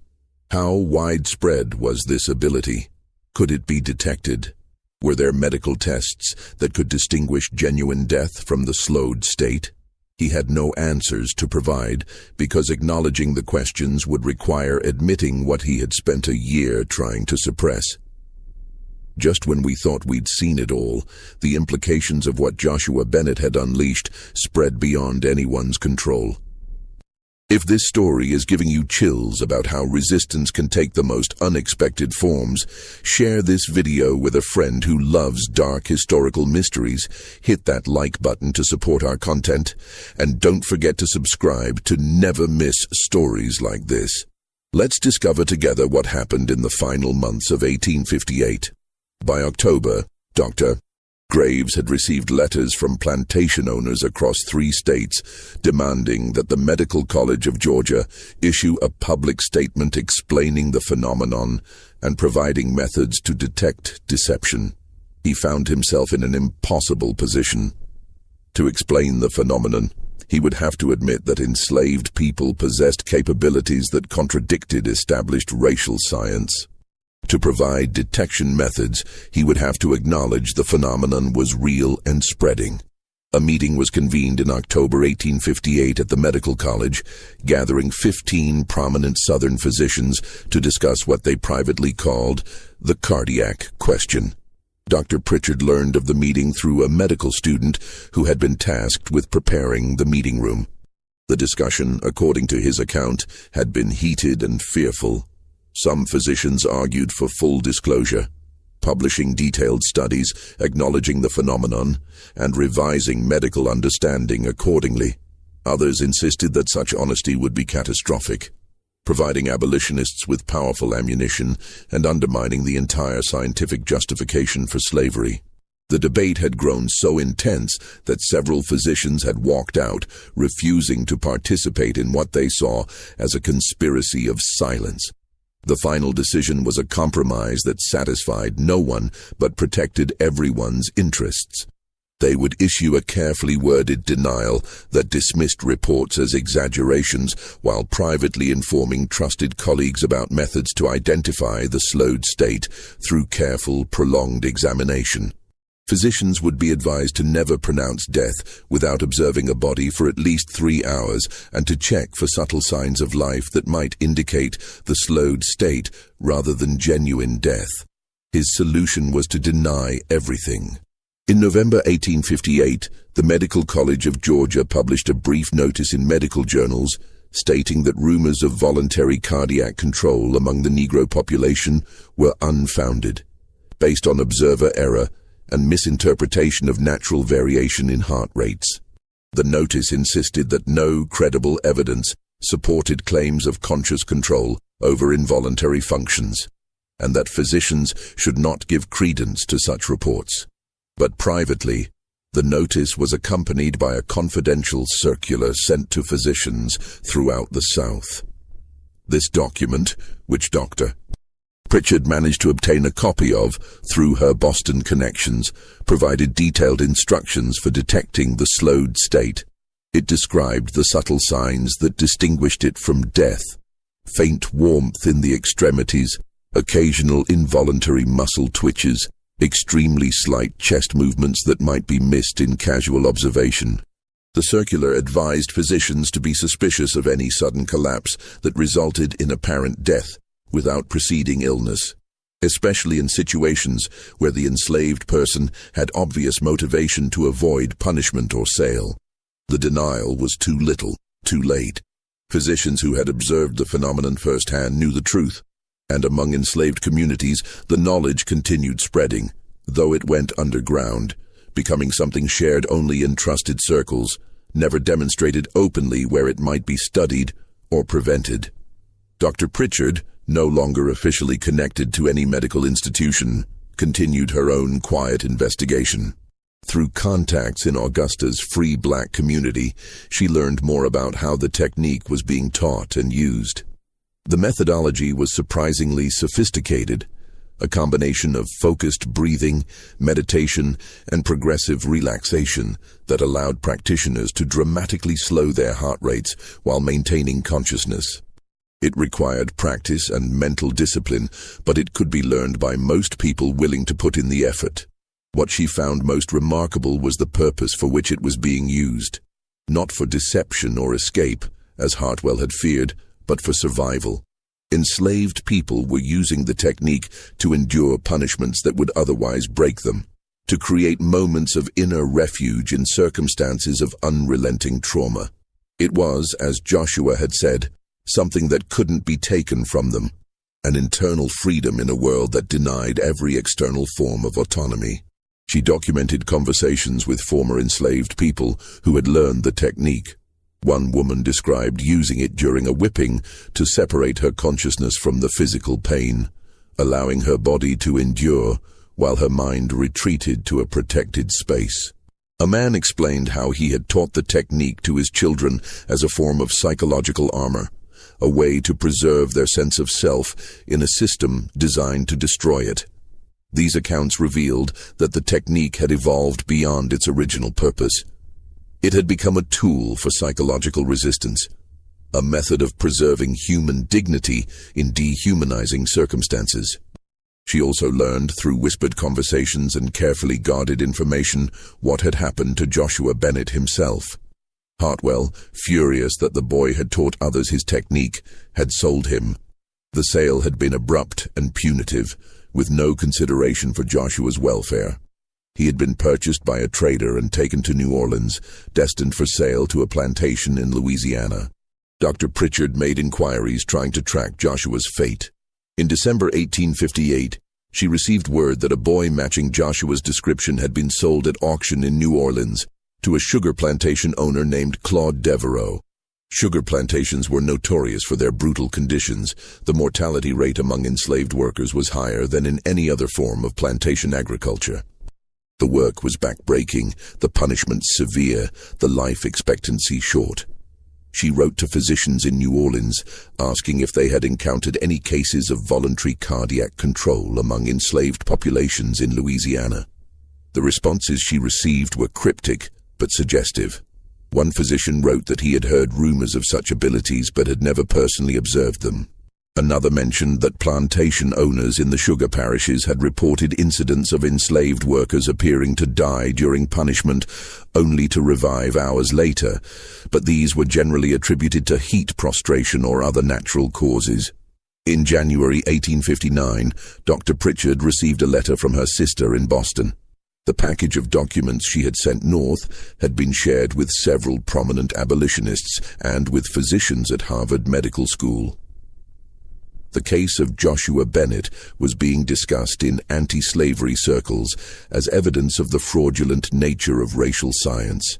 How widespread was this ability? Could it be detected? Were there medical tests that could distinguish genuine death from the slowed state? He had no answers to provide because acknowledging the questions would require admitting what he had spent a year trying to suppress. Just when we thought we'd seen it all, the implications of what Joshua Bennett had unleashed spread beyond anyone's control. If this story is giving you chills about how resistance can take the most unexpected forms, share this video with a friend who loves dark historical mysteries. Hit that like button to support our content, and don't forget to subscribe to never miss stories like this. Let's discover together what happened in the final months of 1858. By October, Dr. Graves had received letters from plantation owners across 3 states demanding that the Medical College of Georgia issue a public statement explaining the phenomenon and providing methods to detect deception. He found himself in an impossible position. To explain the phenomenon, he would have to admit that enslaved people possessed capabilities that contradicted established racial science. To provide detection methods, he would have to acknowledge the phenomenon was real and spreading. A meeting was convened in October 1858 at the Medical College, gathering 15 prominent Southern physicians to discuss what they privately called the cardiac question. Dr. Pritchard learned of the meeting through a medical student who had been tasked with preparing the meeting room. The discussion, according to his account, had been heated and fearful. Some physicians argued for full disclosure, publishing detailed studies acknowledging the phenomenon and revising medical understanding accordingly. Others insisted that such honesty would be catastrophic, providing abolitionists with powerful ammunition and undermining the entire scientific justification for slavery. The debate had grown so intense that several physicians had walked out, refusing to participate in what they saw as a conspiracy of silence. The final decision was a compromise that satisfied no one but protected everyone's interests. They would issue a carefully worded denial that dismissed reports as exaggerations while privately informing trusted colleagues about methods to identify the slowed state through careful, prolonged examination. Physicians would be advised to never pronounce death without observing a body for at least 3 hours and to check for subtle signs of life that might indicate the slowed state rather than genuine death. His solution was to deny everything. In November 1858, the Medical College of Georgia published a brief notice in medical journals stating that rumors of voluntary cardiac control among the Negro population were unfounded, based on observer error and misinterpretation of natural variation in heart rates. The notice insisted that no credible evidence supported claims of conscious control over involuntary functions, and that physicians should not give credence to such reports. But privately, the notice was accompanied by a confidential circular sent to physicians throughout the South. This document, which Dr. Pritchard managed to obtain a copy of through her Boston connections, provided detailed instructions for detecting the slowed state. It described the subtle signs that distinguished it from death: faint warmth in the extremities, occasional involuntary muscle twitches, extremely slight chest movements that might be missed in casual observation. The circular advised physicians to be suspicious of any sudden collapse that resulted in apparent death without preceding illness, especially in situations where the enslaved person had obvious motivation to avoid punishment or sale. The denial was too little, too late. Physicians who had observed the phenomenon firsthand knew the truth, and among enslaved communities, the knowledge continued spreading, though it went underground, becoming something shared only in trusted circles, never demonstrated openly where it might be studied or prevented. Dr. Pritchard, no longer officially connected to any medical institution, continued her own quiet investigation. Through contacts in Augusta's free black community, she learned more about how the technique was being taught and used. The methodology was surprisingly sophisticated, a combination of focused breathing, meditation, and progressive relaxation that allowed practitioners to dramatically slow their heart rates while maintaining consciousness. It required practice and mental discipline, but it could be learned by most people willing to put in the effort. What she found most remarkable was the purpose for which it was being used. Not for deception or escape, as Hartwell had feared, but for survival. Enslaved people were using the technique to endure punishments that would otherwise break them, to create moments of inner refuge in circumstances of unrelenting trauma. It was, as Joshua had said, something that couldn't be taken from them, an internal freedom in a world that denied every external form of autonomy. She documented conversations with former enslaved people who had learned the technique. One woman described using it during a whipping to separate her consciousness from the physical pain, allowing her body to endure while her mind retreated to a protected space. A man explained how he had taught the technique to his children as a form of psychological armor, a way to preserve their sense of self in a system designed to destroy it. These accounts revealed that the technique had evolved beyond its original purpose. It had become a tool for psychological resistance, a method of preserving human dignity in dehumanizing circumstances. She also learned through whispered conversations and carefully guarded information what had happened to Joshua Bennett himself. Hartwell, furious that the boy had taught others his technique, had sold him. The sale had been abrupt and punitive, with no consideration for Joshua's welfare. He had been purchased by a trader and taken to New Orleans, destined for sale to a plantation in Louisiana. Dr. Pritchard made inquiries trying to track Joshua's fate. In December 1858, she received word that a boy matching Joshua's description had been sold at auction in New Orleans to a sugar plantation owner named Claude Devereaux. Sugar plantations were notorious for their brutal conditions. The mortality rate among enslaved workers was higher than in any other form of plantation agriculture. The work was backbreaking, the punishments severe, the life expectancy short. She wrote to physicians in New Orleans, asking if they had encountered any cases of voluntary cardiac control among enslaved populations in Louisiana. The responses she received were cryptic but suggestive. One physician wrote that he had heard rumors of such abilities but had never personally observed them. Another mentioned that plantation owners in the sugar parishes had reported incidents of enslaved workers appearing to die during punishment only to revive hours later, but these were generally attributed to heat prostration or other natural causes. In January 1859, Dr. Pritchard received a letter from her sister in Boston. The package of documents she had sent north had been shared with several prominent abolitionists and with physicians at Harvard Medical School. The case of Joshua Bennett was being discussed in anti-slavery circles as evidence of the fraudulent nature of racial science.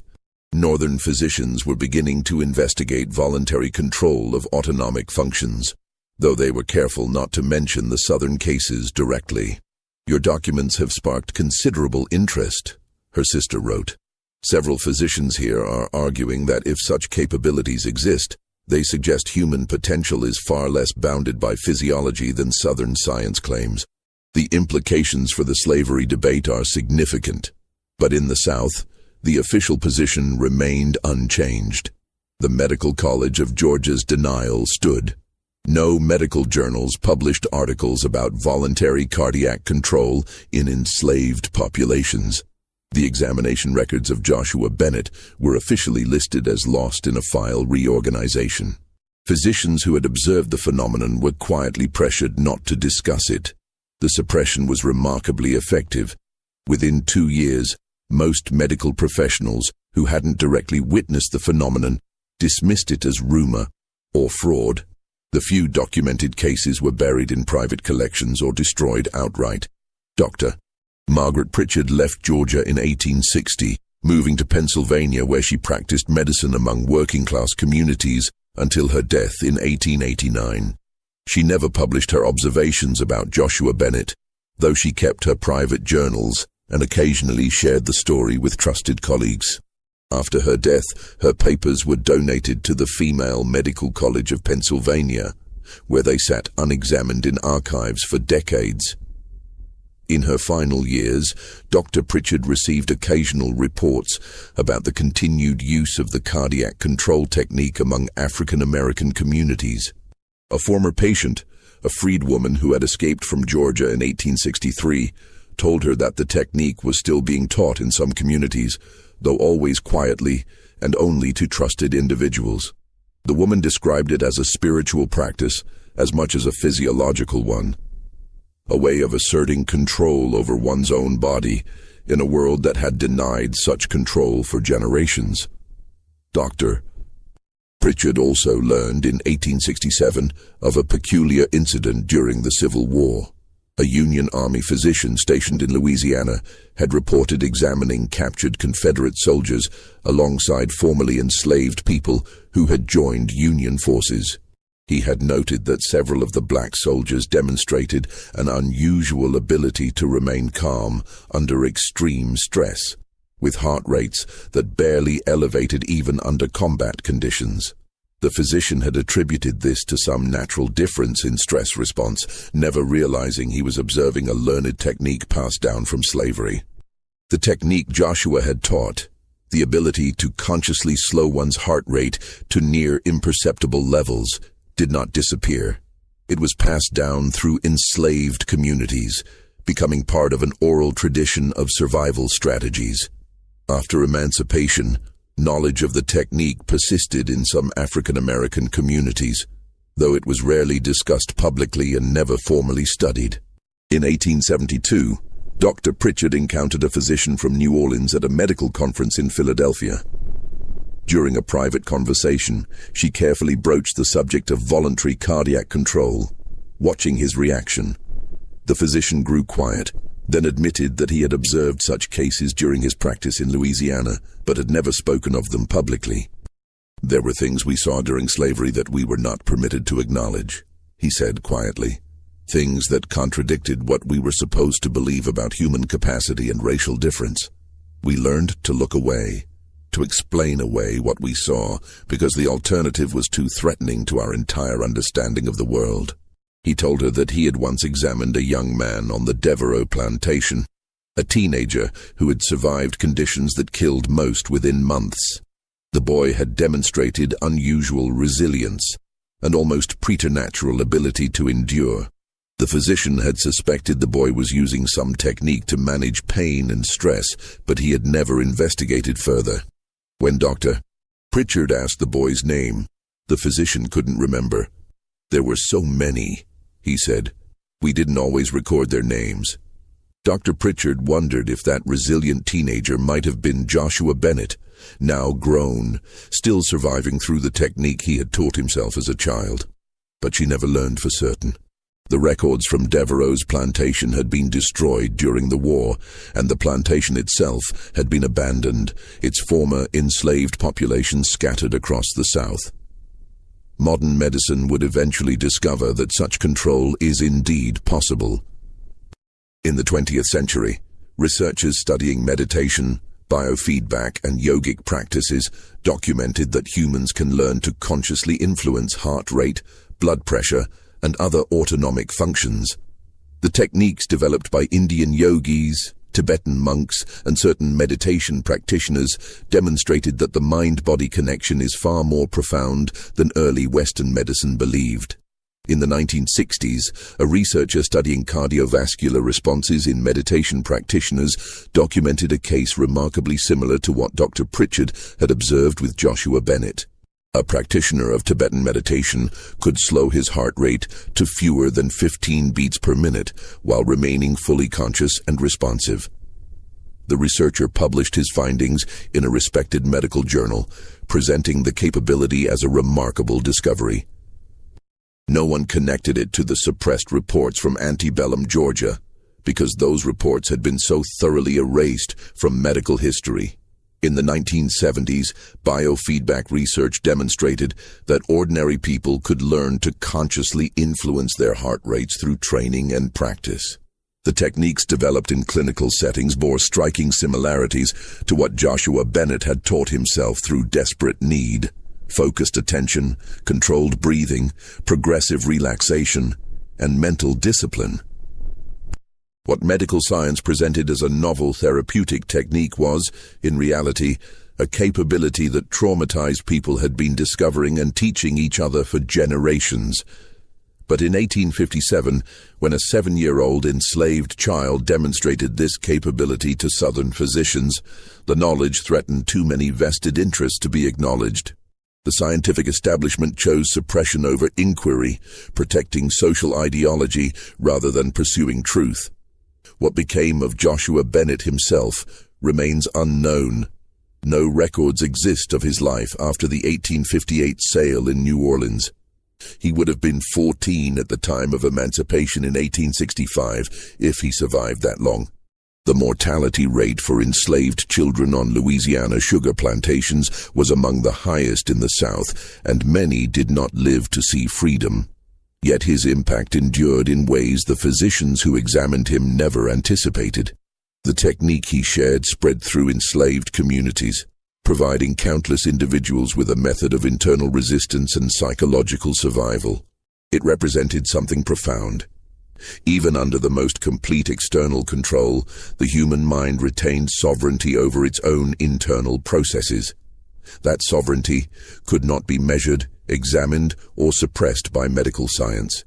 Northern physicians were beginning to investigate voluntary control of autonomic functions, though they were careful not to mention the Southern cases directly. "Your documents have sparked considerable interest," her sister wrote. "Several physicians here are arguing that if such capabilities exist, they suggest human potential is far less bounded by physiology than Southern science claims. The implications for the slavery debate are significant. But in the South, the official position remained unchanged. The Medical College of Georgia's denial stood. No medical journals published articles about voluntary cardiac control in enslaved populations. The examination records of Joshua Bennett were officially listed as lost in a file reorganization. Physicians who had observed the phenomenon were quietly pressured not to discuss it. The suppression was remarkably effective. Within 2 years, most medical professionals who hadn't directly witnessed the phenomenon dismissed it as rumor or fraud. The few documented cases were buried in private collections or destroyed outright. Dr. Margaret Pritchard left Georgia in 1860, moving to Pennsylvania where she practiced medicine among working-class communities until her death in 1889. She never published her observations about Joshua Bennett, though she kept her private journals and occasionally shared the story with trusted colleagues. After her death, her papers were donated to the Female Medical College of Pennsylvania, where they sat unexamined in archives for decades. In her final years, Dr. Pritchard received occasional reports about the continued use of the cardiac control technique among African American communities. A former patient, a freedwoman who had escaped from Georgia in 1863, told her that the technique was still being taught in some communities, though always quietly and only to trusted individuals. The woman described it as a spiritual practice as much as a physiological one, a way of asserting control over one's own body in a world that had denied such control for generations. Dr. Pritchard also learned in 1867 of a peculiar incident during the Civil War. A Union Army physician stationed in Louisiana had reported examining captured Confederate soldiers alongside formerly enslaved people who had joined Union forces. He had noted that several of the black soldiers demonstrated an unusual ability to remain calm under extreme stress, with heart rates that barely elevated even under combat conditions. The physician had attributed this to some natural difference in stress response, never realizing he was observing a learned technique passed down from slavery. The technique Joshua had taught, the ability to consciously slow one's heart rate to near imperceptible levels, did not disappear. It was passed down through enslaved communities, becoming part of an oral tradition of survival strategies. After emancipation, knowledge of the technique persisted in some African American communities, though it was rarely discussed publicly and never formally studied. In 1872, Dr. Pritchard encountered a physician from New Orleans at a medical conference in Philadelphia. During a private conversation, she carefully broached the subject of voluntary cardiac control. Watching his reaction, the physician grew quiet, then admitted that he had observed such cases during his practice in Louisiana, but had never spoken of them publicly. "There were things we saw during slavery that we were not permitted to acknowledge," he said quietly. "Things that contradicted what we were supposed to believe about human capacity and racial difference. We learned to look away, to explain away what we saw, because the alternative was too threatening to our entire understanding of the world." He told her that he had once examined a young man on the Devereaux plantation, a teenager who had survived conditions that killed most within months. The boy had demonstrated unusual resilience, an almost preternatural ability to endure. The physician had suspected the boy was using some technique to manage pain and stress, but he had never investigated further. When Dr. Pritchard asked the boy's name, the physician couldn't remember. "There were so many," he said. "We didn't always record their names." Dr. Pritchard wondered if that resilient teenager might have been Joshua Bennett, now grown, still surviving through the technique he had taught himself as a child. But she never learned for certain. The records from Devereaux's plantation had been destroyed during the war, and the plantation itself had been abandoned, its former enslaved population scattered across the South. Modern medicine would eventually discover that such control is indeed possible. In the 20th century, researchers studying meditation, biofeedback, and yogic practices documented that humans can learn to consciously influence heart rate, blood pressure, and other autonomic functions. The techniques developed by Indian yogis, Tibetan monks, and certain meditation practitioners demonstrated that the mind-body connection is far more profound than early Western medicine believed. In the 1960s, a researcher studying cardiovascular responses in meditation practitioners documented a case remarkably similar to what Dr. Pritchard had observed with Joshua Bennett. A practitioner of Tibetan meditation could slow his heart rate to fewer than 15 beats per minute while remaining fully conscious and responsive. The researcher published his findings in a respected medical journal, presenting the capability as a remarkable discovery. No one connected it to the suppressed reports from antebellum Georgia, because those reports had been so thoroughly erased from medical history. In the 1970s, biofeedback research demonstrated that ordinary people could learn to consciously influence their heart rates through training and practice. The techniques developed in clinical settings bore striking similarities to what Joshua Bennett had taught himself through desperate need: focused attention, controlled breathing, progressive relaxation, and mental discipline. What medical science presented as a novel therapeutic technique was, in reality, a capability that traumatized people had been discovering and teaching each other for generations. But in 1857, when a 7-year-old enslaved child demonstrated this capability to Southern physicians, the knowledge threatened too many vested interests to be acknowledged. The scientific establishment chose suppression over inquiry, protecting social ideology rather than pursuing truth. What became of Joshua Bennett himself remains unknown. No records exist of his life after the 1858 sale in New Orleans. He would have been 14 at the time of emancipation in 1865 if he survived that long. The mortality rate for enslaved children on Louisiana sugar plantations was among the highest in the South, and many did not live to see freedom. Yet his impact endured in ways the physicians who examined him never anticipated. The technique he shared spread through enslaved communities, providing countless individuals with a method of internal resistance and psychological survival. It represented something profound. Even under the most complete external control, the human mind retained sovereignty over its own internal processes. That sovereignty could not be measured, examined, or suppressed by medical science.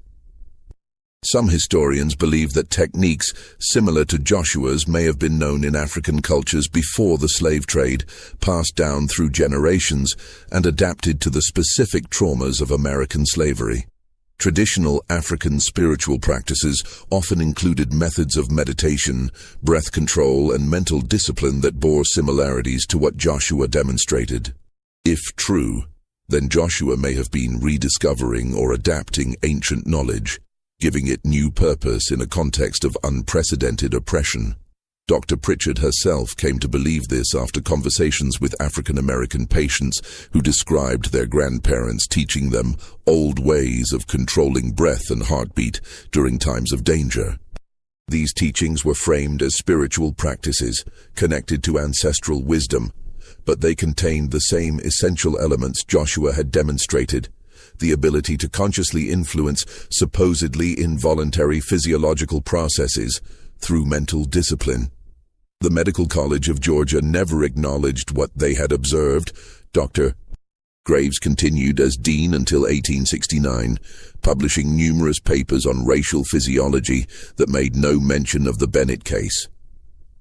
Some historians believe that techniques similar to Joshua's may have been known in African cultures before the slave trade, passed down through generations, and adapted to the specific traumas of American slavery. Traditional African spiritual practices often included methods of meditation, breath control, and mental discipline that bore similarities to what Joshua demonstrated. If true, then Joshua may have been rediscovering or adapting ancient knowledge, giving it new purpose in a context of unprecedented oppression. Dr. Pritchard herself came to believe this after conversations with African-American patients who described their grandparents teaching them old ways of controlling breath and heartbeat during times of danger. These teachings were framed as spiritual practices connected to ancestral wisdom, but they contained the same essential elements Joshua had demonstrated: the ability to consciously influence supposedly involuntary physiological processes through mental discipline. The Medical College of Georgia never acknowledged what they had observed. Dr. Graves continued as dean until 1869, publishing numerous papers on racial physiology that made no mention of the Bennett case.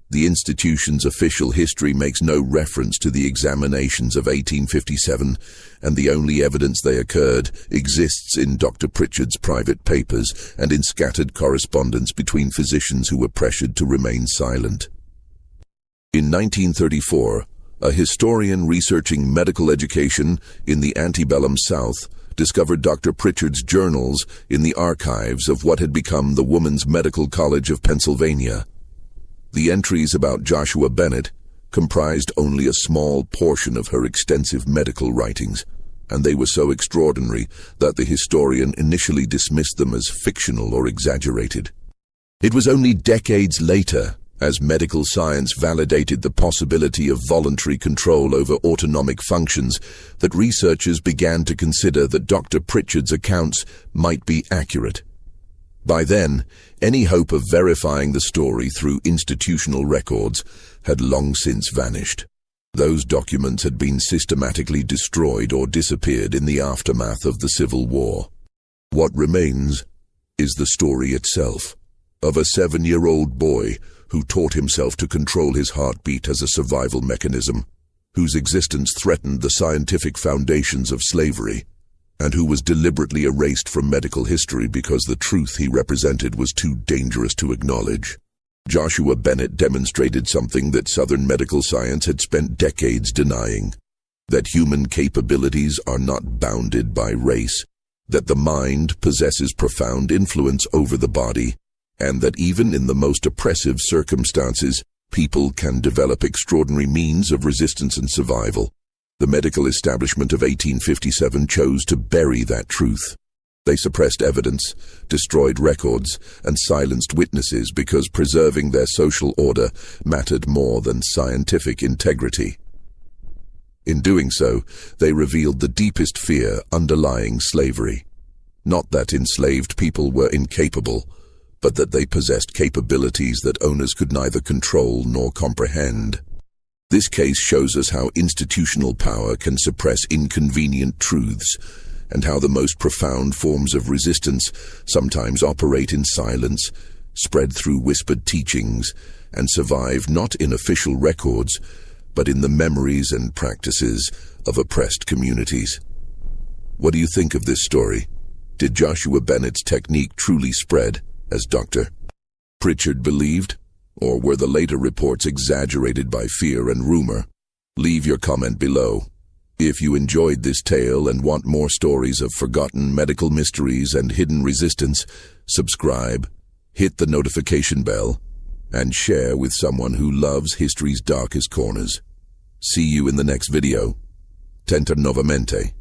The institution's official history makes no reference to the examinations of 1857, and the only evidence they occurred exists in Dr. Pritchard's private papers and in scattered correspondence between physicians who were pressured to remain silent. In 1934, a historian researching medical education in the antebellum South discovered Dr. Pritchard's journals in the archives of what had become the Woman's Medical College of Pennsylvania. The entries about Joshua Bennett comprised only a small portion of her extensive medical writings, and they were so extraordinary that the historian initially dismissed them as fictional or exaggerated. It was only decades later, as medical science validated the possibility of voluntary control over autonomic functions, that researchers began to consider that Dr. Pritchard's accounts might be accurate. By then, any hope of verifying the story through institutional records had long since vanished. Those documents had been systematically destroyed or disappeared in the aftermath of the Civil War. What remains is the story itself, of a 7-year-old boy who taught himself to control his heartbeat as a survival mechanism, whose existence threatened the scientific foundations of slavery, and who was deliberately erased from medical history because the truth he represented was too dangerous to acknowledge. Joshua Bennett demonstrated something that Southern medical science had spent decades denying: that human capabilities are not bounded by race, that the mind possesses profound influence over the body, and that even in the most oppressive circumstances, people can develop extraordinary means of resistance and survival. The medical establishment of 1857 chose to bury that truth. They suppressed evidence, destroyed records, and silenced witnesses because preserving their social order mattered more than scientific integrity. In doing so, they revealed the deepest fear underlying slavery. Not that enslaved people were incapable, but that they possessed capabilities that owners could neither control nor comprehend. This case shows us how institutional power can suppress inconvenient truths, and how the most profound forms of resistance sometimes operate in silence, spread through whispered teachings, and survive not in official records, but in the memories and practices of oppressed communities. What do you think of this story? Did Joshua Bennett's technique truly spread, as Dr. Pritchard believed, or were the later reports exaggerated by fear and rumor? Leave your comment below. If you enjoyed this tale and want more stories of forgotten medical mysteries and hidden resistance, subscribe, hit the notification bell, and share with someone who loves history's darkest corners. See you in the next video. Tenta novamente.